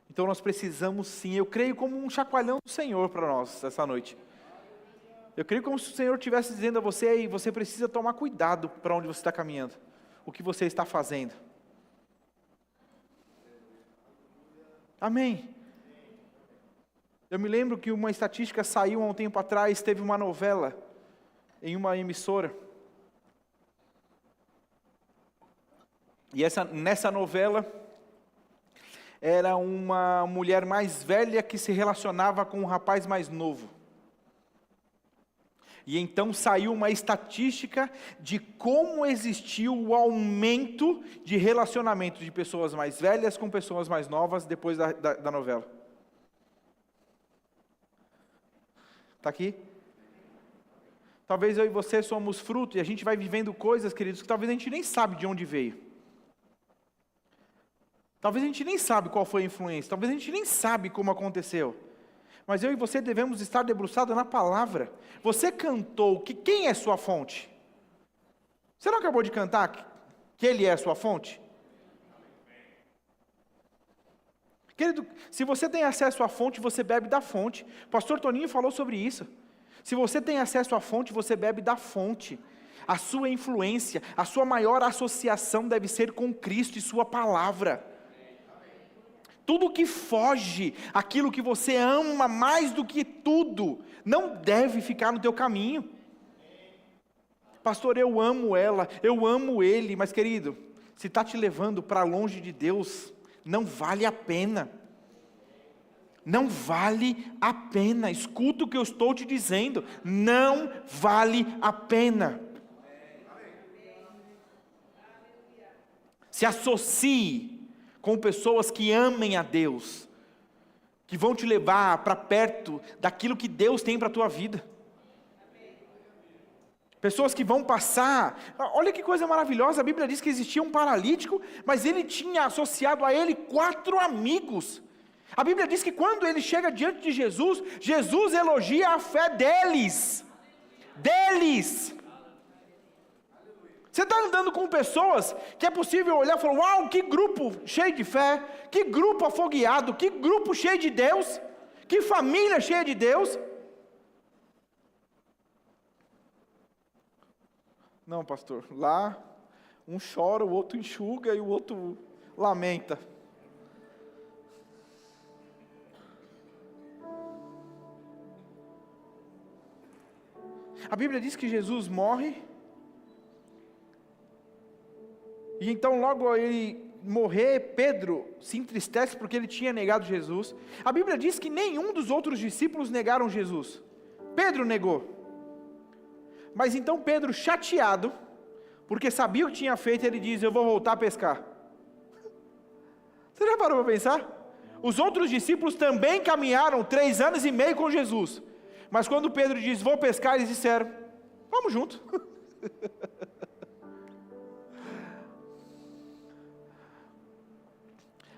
Então nós precisamos sim, eu creio como um chacoalhão do Senhor para nós essa noite. Eu creio como se o Senhor estivesse dizendo a você: e você precisa tomar cuidado para onde você está caminhando, o que você está fazendo. Amém? Eu me lembro que uma estatística saiu há um tempo atrás, teve uma novela em uma emissora. E nessa novela, era uma mulher mais velha que se relacionava com um rapaz mais novo. E então saiu uma estatística de como existiu o aumento de relacionamento de pessoas mais velhas com pessoas mais novas depois da novela. Está aqui? Talvez eu e você somos fruto, e a gente vai vivendo coisas, queridos, que talvez a gente nem sabe de onde veio. Talvez a gente nem sabe qual foi a influência, talvez a gente nem sabe como aconteceu. Mas eu e você devemos estar debruçados na palavra. Você cantou que quem é sua fonte? Você não acabou de cantar que Ele é a sua fonte? Querido, se você tem acesso à fonte, você bebe da fonte. O pastor Toninho falou sobre isso. Se você tem acesso à fonte, você bebe da fonte. A sua influência, a sua maior associação deve ser com Cristo e sua palavra. Tudo que foge, aquilo que você ama mais do que tudo, não deve ficar no teu caminho. Pastor, eu amo ela, eu amo ele, mas querido, se está te levando para longe de Deus, não vale a pena. Não vale a pena. Escuta o que eu estou te dizendo. Não vale a pena. Se associe com pessoas que amem a Deus, que vão te levar para perto daquilo que Deus tem para a tua vida. Pessoas que vão passar, olha que coisa maravilhosa, a Bíblia diz que existia um paralítico, mas ele tinha associado a ele 4 amigos. A Bíblia diz que quando ele chega diante de Jesus, Jesus elogia a fé deles. Você está andando com pessoas que é possível olhar e falar, uau, que grupo cheio de fé, que grupo afogueado, que grupo cheio de Deus, que família cheia de Deus. Não, pastor, lá um chora, o outro enxuga e o outro lamenta. A Bíblia diz que Jesus morre, e então logo ao ele morrer, Pedro se entristece porque ele tinha negado Jesus. A Bíblia diz que nenhum dos outros discípulos negaram Jesus. Pedro negou. Mas então Pedro, chateado, porque sabia o que tinha feito, ele diz, eu vou voltar a pescar. Você já parou para pensar? Os outros discípulos também caminharam 3 anos e meio com Jesus. Mas quando Pedro diz, vou pescar, eles disseram, vamos junto.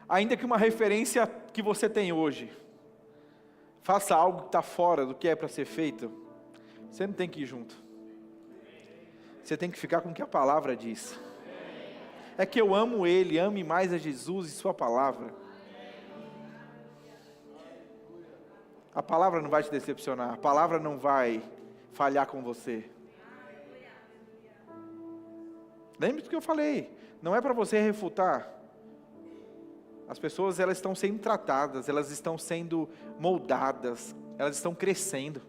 Ainda que uma referência que você tem hoje, faça algo que está fora do que é para ser feito, você não tem que ir junto. Você tem que ficar com o que a palavra diz. É que eu amo Ele, ame mais a Jesus e sua palavra. A palavra não vai te decepcionar, a palavra não vai falhar com você. Lembre do que eu falei, não é para você refutar. As pessoas, elas estão sendo tratadas, elas estão sendo moldadas, elas estão crescendo.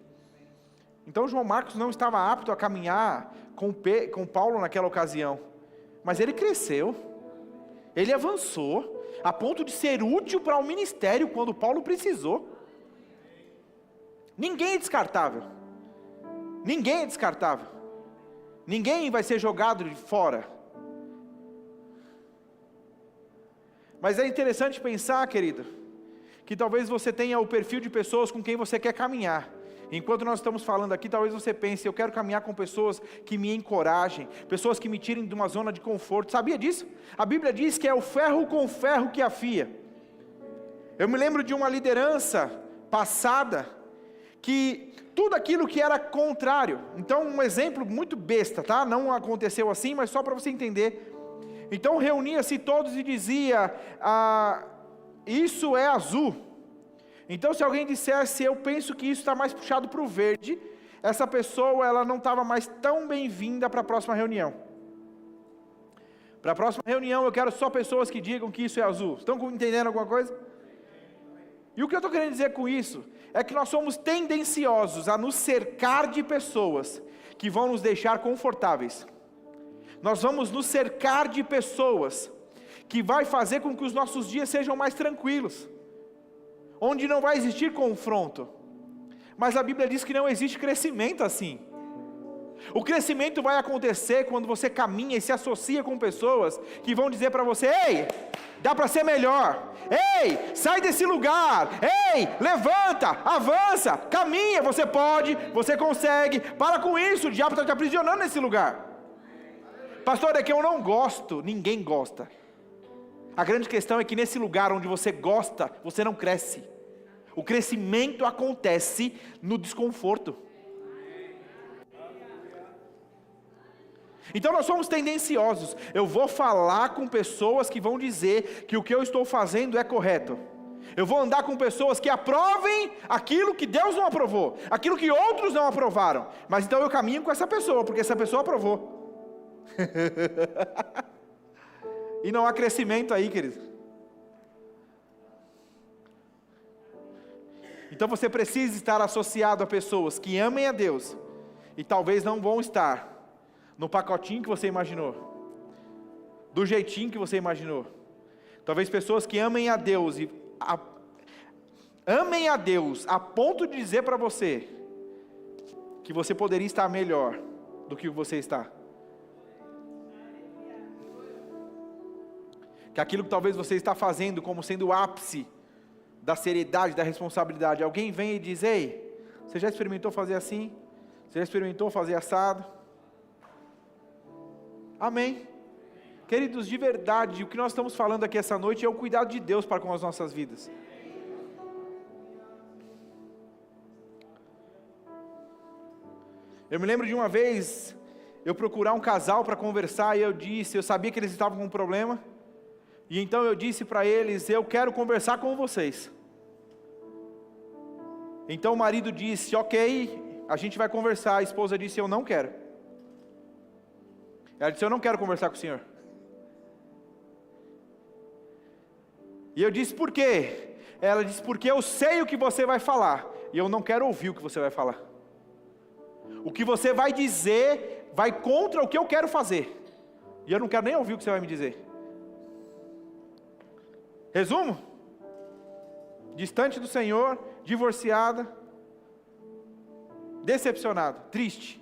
Então João Marcos não estava apto a caminhar com Paulo naquela ocasião, mas ele cresceu, ele avançou, a ponto de ser útil para o ministério quando Paulo precisou. Ninguém é descartável, ninguém vai ser jogado de fora. Mas é interessante pensar, querido, que talvez você tenha o perfil de pessoas com quem você quer caminhar. Enquanto nós estamos falando aqui, talvez você pense, eu quero caminhar com pessoas que me encorajem, pessoas que me tirem de uma zona de conforto. Sabia disso? A Bíblia diz que é o ferro com ferro que afia. Eu me lembro de uma liderança passada, que tudo aquilo que era contrário, então um exemplo muito besta, tá? Não aconteceu assim, mas só para você entender. Então reunia-se todos e dizia, isso é azul. Então se alguém dissesse, eu penso que isso está mais puxado para o verde, essa pessoa ela não estava mais tão bem-vinda para a próxima reunião. Para a próxima reunião eu quero só pessoas que digam que isso é azul. Estão entendendo alguma coisa? E o que eu estou querendo dizer com isso, é que nós somos tendenciosos a nos cercar de pessoas que vão nos deixar confortáveis. Nós vamos nos cercar de pessoas que vai fazer com que os nossos dias sejam mais tranquilos, onde não vai existir confronto. Mas a Bíblia diz que não existe crescimento assim. O crescimento vai acontecer quando você caminha e se associa com pessoas que vão dizer para você, ei, dá para ser melhor, ei, sai desse lugar, ei, levanta, avança, caminha, você pode, você consegue, para com isso, o diabo está te aprisionando nesse lugar. Pastor, é que eu não gosto, ninguém gosta. A grande questão é que nesse lugar onde você gosta, você não cresce. O crescimento acontece no desconforto. Então nós somos tendenciosos. Eu vou falar com pessoas que vão dizer que o que eu estou fazendo é correto. Eu vou andar com pessoas que aprovem aquilo que Deus não aprovou, aquilo que outros não aprovaram. Mas então eu caminho com essa pessoa, porque essa pessoa aprovou. E não há crescimento aí, querido. Então você precisa estar associado a pessoas que amem a Deus e talvez não vão estar no pacotinho que você imaginou. do jeitinho que você imaginou. Talvez pessoas que amem a Deus amem a Deus a ponto de dizer para você que você poderia estar melhor do que você está. Que aquilo que talvez você está fazendo como sendo o ápice da seriedade, da responsabilidade, alguém vem e diz: ei, você já experimentou fazer assim? Você já experimentou fazer assado? Amém? Queridos, de verdade, o que nós estamos falando aqui essa noite é o cuidado de Deus para com as nossas vidas. Eu me lembro de uma vez, eu procurar um casal para conversar, e eu sabia que eles estavam com um problema, e então eu disse para eles: eu quero conversar com vocês. Então o marido disse: ok, a gente vai conversar. A esposa disse: eu não quero. Ela disse: eu não quero conversar com o senhor. E eu disse: por quê? Ela disse: porque eu sei o que você vai falar, e eu não quero ouvir o que você vai falar. O que você vai dizer vai contra o que eu quero fazer, e eu não quero nem ouvir o que você vai me dizer. Resumo: distante do Senhor, divorciada, decepcionada, triste.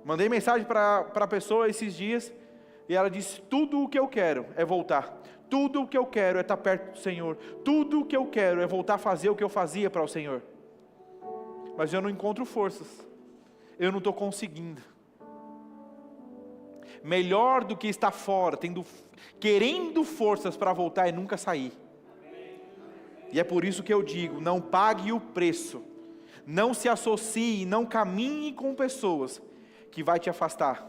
Mandei mensagem para a pessoa esses dias, e ela disse: tudo o que eu quero é voltar, tudo o que eu quero é estar perto do Senhor, tudo o que eu quero é voltar a fazer o que eu fazia para o Senhor, mas eu não encontro forças, eu não estou conseguindo. Melhor do que estar fora, querendo forças para voltar e nunca sair. E é por isso que eu digo: não pague o preço, não se associe, não caminhe com pessoas que vai te afastar.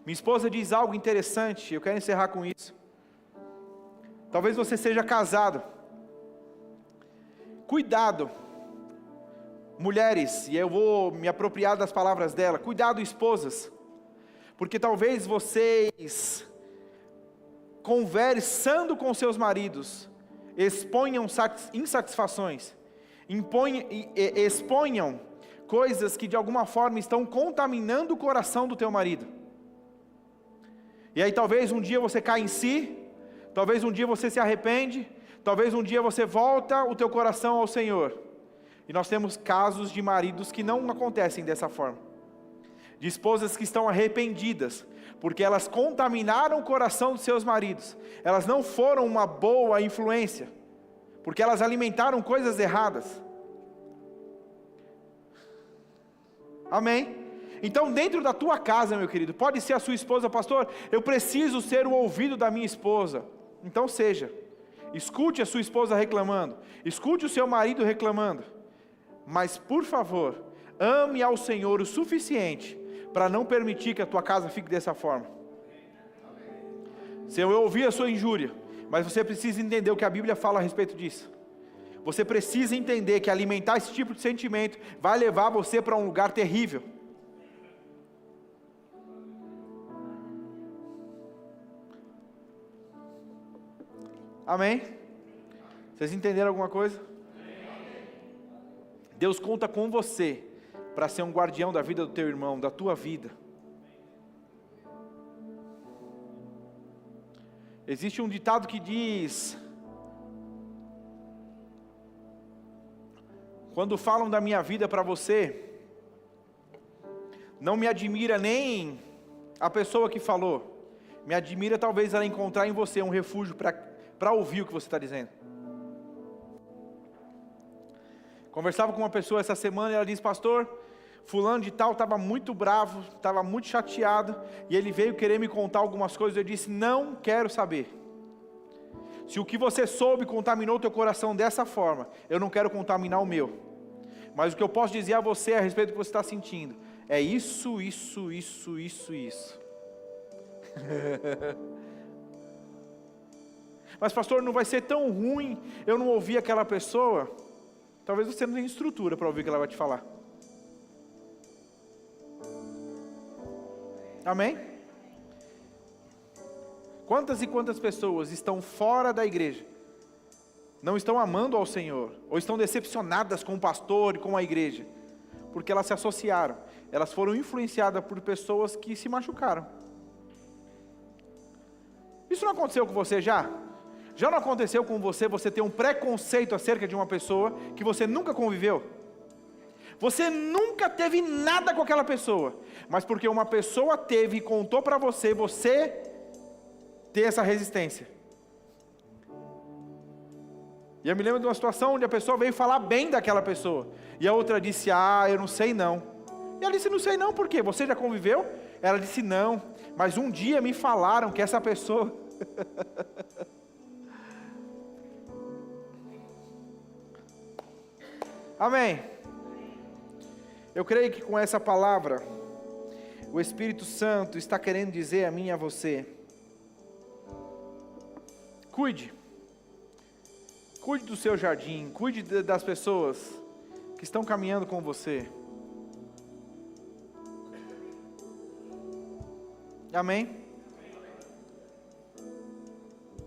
Minha esposa diz algo interessante, eu quero encerrar com isso. Talvez você seja casado. Cuidado, mulheres, e eu vou me apropriar das palavras dela. Cuidado, esposas, porque talvez vocês, conversando com seus maridos, exponham insatisfações, exponham coisas que de alguma forma estão contaminando o coração do teu marido. E aí talvez um dia você caia em si, talvez um dia você se arrepende, talvez um dia você volta o teu coração ao Senhor. E nós temos casos de maridos que não acontecem dessa forma, de esposas que estão arrependidas, porque elas contaminaram o coração dos seus maridos, elas não foram uma boa influência, porque elas alimentaram coisas erradas. Amém? Então dentro da tua casa, meu querido, pode ser a sua esposa: pastor, eu preciso ser o ouvido da minha esposa. Então seja, escute a sua esposa reclamando, escute o seu marido reclamando, mas por favor, ame ao Senhor o suficiente para não permitir que a tua casa fique dessa forma. Se eu ouvir a sua injúria, mas você precisa entender o que a Bíblia fala a respeito disso. Você precisa entender que alimentar esse tipo de sentimento vai levar você para um lugar terrível. Amém? Vocês entenderam alguma coisa? Deus conta com você para ser um guardião da vida do teu irmão, da tua vida. Existe um ditado que diz: quando falam da minha vida para você, não me admira nem a pessoa que falou, me admira talvez ela encontrar em você um refúgio para ouvir o que você está dizendo. Conversava com uma pessoa essa semana e ela disse: pastor, fulano de tal estava muito bravo, estava muito chateado, e ele veio querer me contar algumas coisas. Eu disse: não quero saber. Se o que você soube contaminou o teu coração dessa forma, eu não quero contaminar o meu. Mas o que eu posso dizer a você a respeito do que você está sentindo é isso. Mas pastor, não vai ser tão ruim eu não ouvir aquela pessoa? Talvez você não tenha estrutura para ouvir o que ela vai te falar. Amém? Quantas e quantas pessoas estão fora da igreja, não estão amando ao Senhor, ou estão decepcionadas com o pastor e com a igreja, porque elas se associaram, elas foram influenciadas por pessoas que se machucaram. Isso não aconteceu com você já? Já não aconteceu com você, você ter um preconceito acerca de uma pessoa que você nunca conviveu? Você nunca teve nada com aquela pessoa, mas porque uma pessoa teve e contou para você, você tem essa resistência. E eu me lembro de uma situação onde a pessoa veio falar bem daquela pessoa, e a outra disse, eu não sei não. E ela disse, não sei não, por quê? Você já conviveu? Ela disse, não, mas um dia me falaram que essa pessoa... Amém. Eu creio que com essa palavra, o Espírito Santo está querendo dizer a mim e a você, cuide do seu jardim, cuide das pessoas que estão caminhando com você. Amém?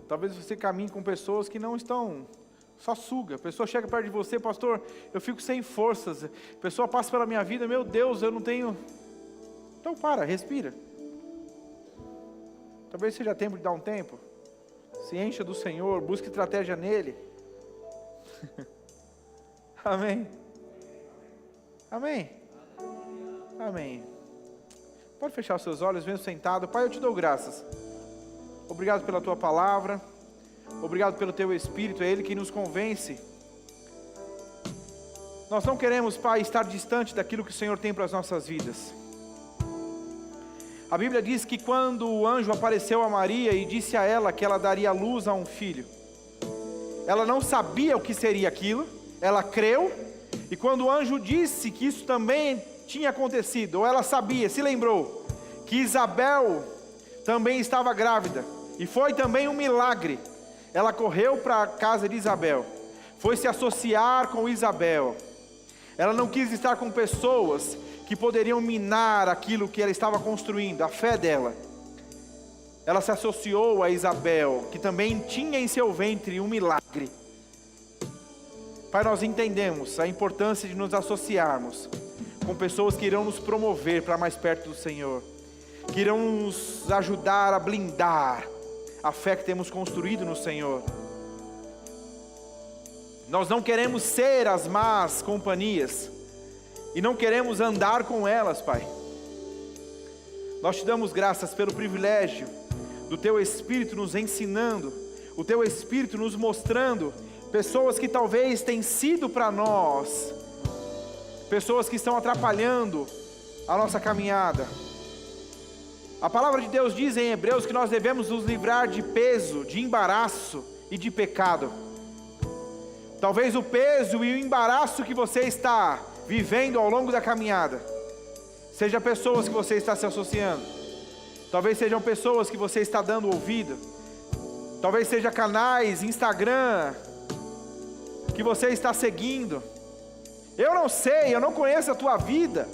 Talvez você caminhe com pessoas que não estão, só suga. A pessoa chega perto de você, pastor, eu fico sem forças. A pessoa passa pela minha vida, meu Deus, eu não tenho. Então respira. Talvez seja tempo de dar um tempo. Se encha do Senhor, busque estratégia nele. Amém. Amém. Amém. Pode fechar os seus olhos, venha sentado. Pai, eu te dou graças. Obrigado pela tua palavra. Obrigado pelo teu Espírito, é Ele que nos convence. Nós não queremos, Pai, estar distante daquilo que o Senhor tem para as nossas vidas. A Bíblia diz que quando o anjo apareceu a Maria e disse a ela que ela daria luz a um filho, ela não sabia o que seria aquilo, ela creu, e quando o anjo disse que isso também tinha acontecido, ou ela sabia, se lembrou, que Isabel também estava grávida, e foi também um milagre, ela correu para a casa de Isabel, foi se associar com Isabel, ela não quis estar com pessoas que poderiam minar aquilo que ela estava construindo, a fé dela. Ela se associou a Isabel, que também tinha em seu ventre um milagre. Pai, nós entendemos a importância de nos associarmos com pessoas que irão nos promover para mais perto do Senhor, que irão nos ajudar a blindar a fé que temos construído no Senhor. Nós não queremos ser as más companhias, e não queremos andar com elas, Pai. Nós te damos graças pelo privilégio do Teu Espírito nos ensinando, o Teu Espírito nos mostrando pessoas que talvez tenham sido para nós, pessoas que estão atrapalhando a nossa caminhada. A palavra de Deus diz em Hebreus que nós devemos nos livrar de peso, de embaraço e de pecado. Talvez o peso e o embaraço que você está vivendo ao longo da caminhada, seja pessoas que você está se associando, talvez sejam pessoas que você está dando ouvido, talvez seja canais, Instagram, que você está seguindo. Eu não sei, eu não conheço a tua vida,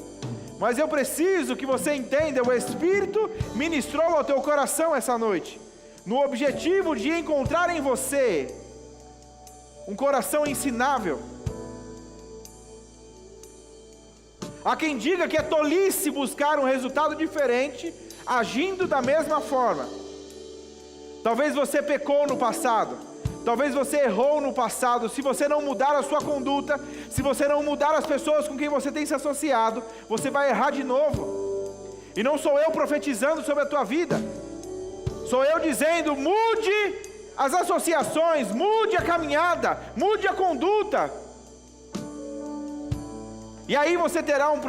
mas eu preciso que você entenda, o Espírito ministrou ao teu coração essa noite, no objetivo de encontrar em você um coração ensinável. Há quem diga que é tolice buscar um resultado diferente, agindo da mesma forma. Talvez você pecou no passado, talvez você errou no passado. Se você não mudar a sua conduta, se você não mudar as pessoas com quem você tem se associado, você vai errar de novo. E não sou eu profetizando sobre a tua vida, sou eu dizendo: mude as associações, mude a caminhada, mude a conduta. E aí você terá um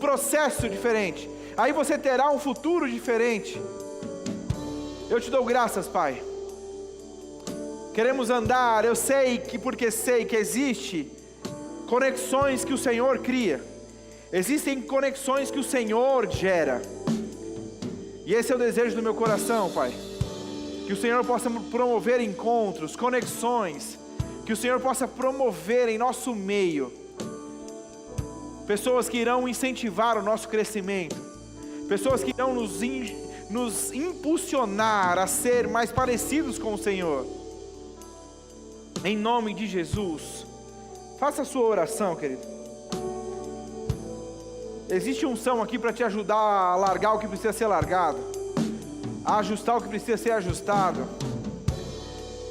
processo diferente. Aí você terá um futuro diferente. Eu te dou graças, Pai. Queremos andar, eu sei que, porque sei que existe conexões que o Senhor cria. Existem conexões que o Senhor gera. E esse é o desejo do meu coração, Pai. Que o Senhor possa promover encontros, conexões. Que o Senhor possa promover em nosso meio pessoas que irão incentivar o nosso crescimento, pessoas que irão nos impulsionar a ser mais parecidos com o Senhor. Em nome de Jesus, faça a sua oração, querido. Existe unção aqui para te ajudar a largar o que precisa ser largado, a ajustar o que precisa ser ajustado.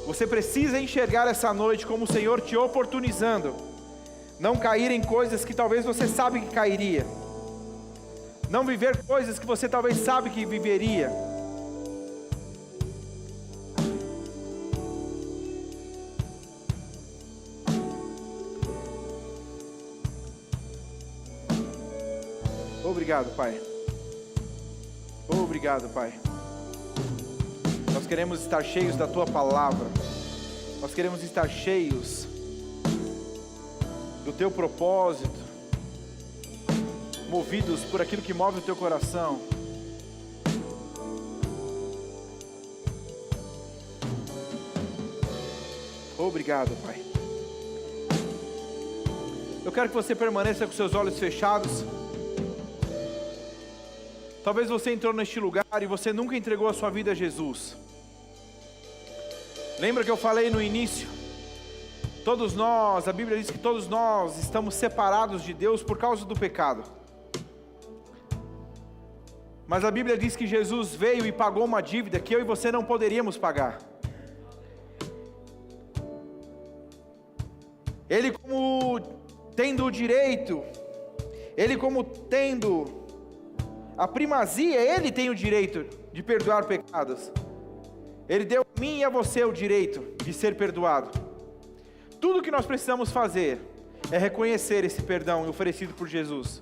Você precisa enxergar essa noite como o Senhor te oportunizando, não cair em coisas que talvez você sabe que cairia, não viver coisas que você talvez sabe que viveria. Obrigado, Pai. Obrigado, Pai. Nós queremos estar cheios da Tua palavra. Nós queremos estar cheios do Teu propósito, movidos por aquilo que move o Teu coração. Obrigado, Pai. Eu quero que você permaneça com seus olhos fechados. Talvez você entrou neste lugar e você nunca entregou a sua vida a Jesus. Lembra que eu falei no início? Todos nós, a Bíblia diz que todos nós estamos separados de Deus por causa do pecado. Mas a Bíblia diz que Jesus veio e pagou uma dívida que eu e você não poderíamos pagar. Ele como tendo o direito, Ele como tendo a primazia, Ele tem o direito de perdoar pecados. Ele deu a mim e a você o direito de ser perdoado. Tudo que nós precisamos fazer é reconhecer esse perdão oferecido por Jesus.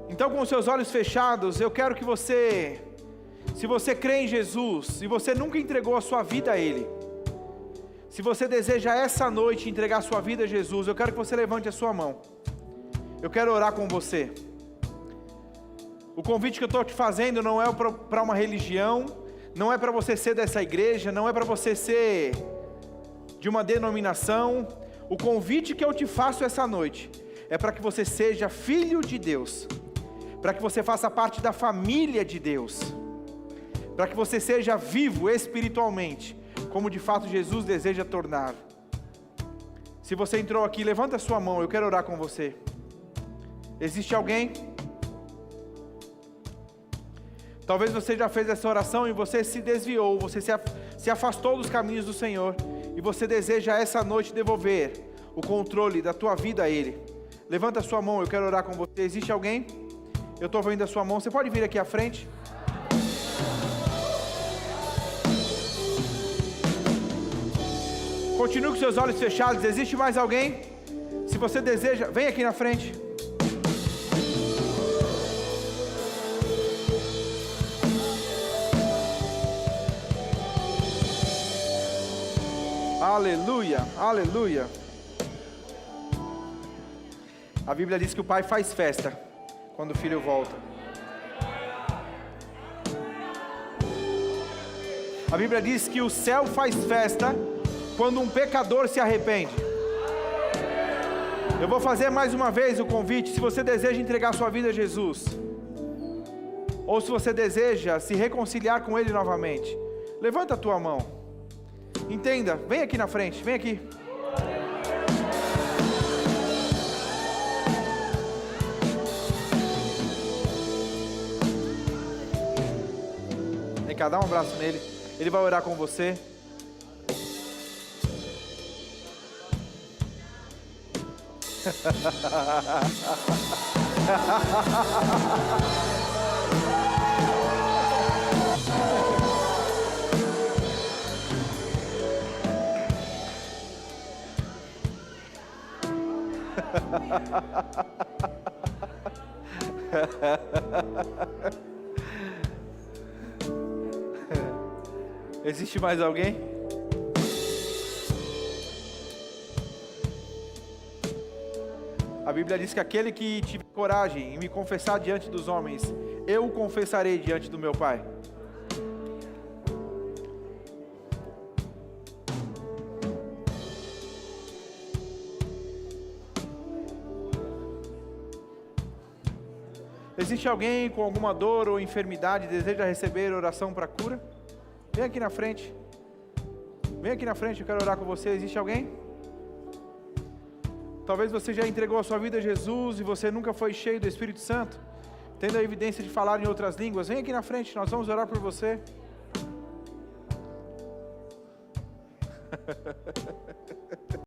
Então, com os seus olhos fechados, eu quero que você, se você crê em Jesus, se você nunca entregou a sua vida a Ele, se você deseja essa noite entregar a sua vida a Jesus, eu quero que você levante a sua mão. Eu quero orar com você. O convite que eu estou te fazendo não é para uma religião, não é para você ser dessa igreja, não é para você ser de uma denominação. O convite que eu te faço essa noite é para que você seja filho de Deus, para que você faça parte da família de Deus, para que você seja vivo espiritualmente, como de fato Jesus deseja tornar. Se você entrou aqui, levanta a sua mão, eu quero orar com você. Existe alguém? Talvez você já fez essa oração e você se desviou, você se afastou dos caminhos do Senhor, e você deseja essa noite devolver o controle da tua vida a Ele. Levanta a sua mão, eu quero orar com você. Existe alguém? Eu estou vendo a sua mão, você pode vir aqui à frente? Continue com seus olhos fechados. Existe mais alguém? Se você deseja, vem aqui na frente. Aleluia, aleluia. A Bíblia diz que o pai faz festa quando o filho volta. A Bíblia diz que o céu faz festa quando um pecador se arrepende. Eu vou fazer mais uma vez o convite. Se você deseja entregar sua vida a Jesus, ou se você deseja se reconciliar com Ele novamente, levanta a tua mão. Entenda, vem aqui na frente, vem aqui. Vem cá, dá um abraço nele. Ele vai orar com você. Existe mais alguém? A Bíblia diz que aquele que tiver coragem em me confessar diante dos homens, eu o confessarei diante do meu Pai. Existe alguém com alguma dor ou enfermidade e deseja receber oração para cura? Vem aqui na frente. Vem aqui na frente, eu quero orar com você. Existe alguém? Talvez você já entregou a sua vida a Jesus e você nunca foi cheio do Espírito Santo. tendo a evidência de falar em outras línguas, vem aqui na frente, nós vamos orar por você.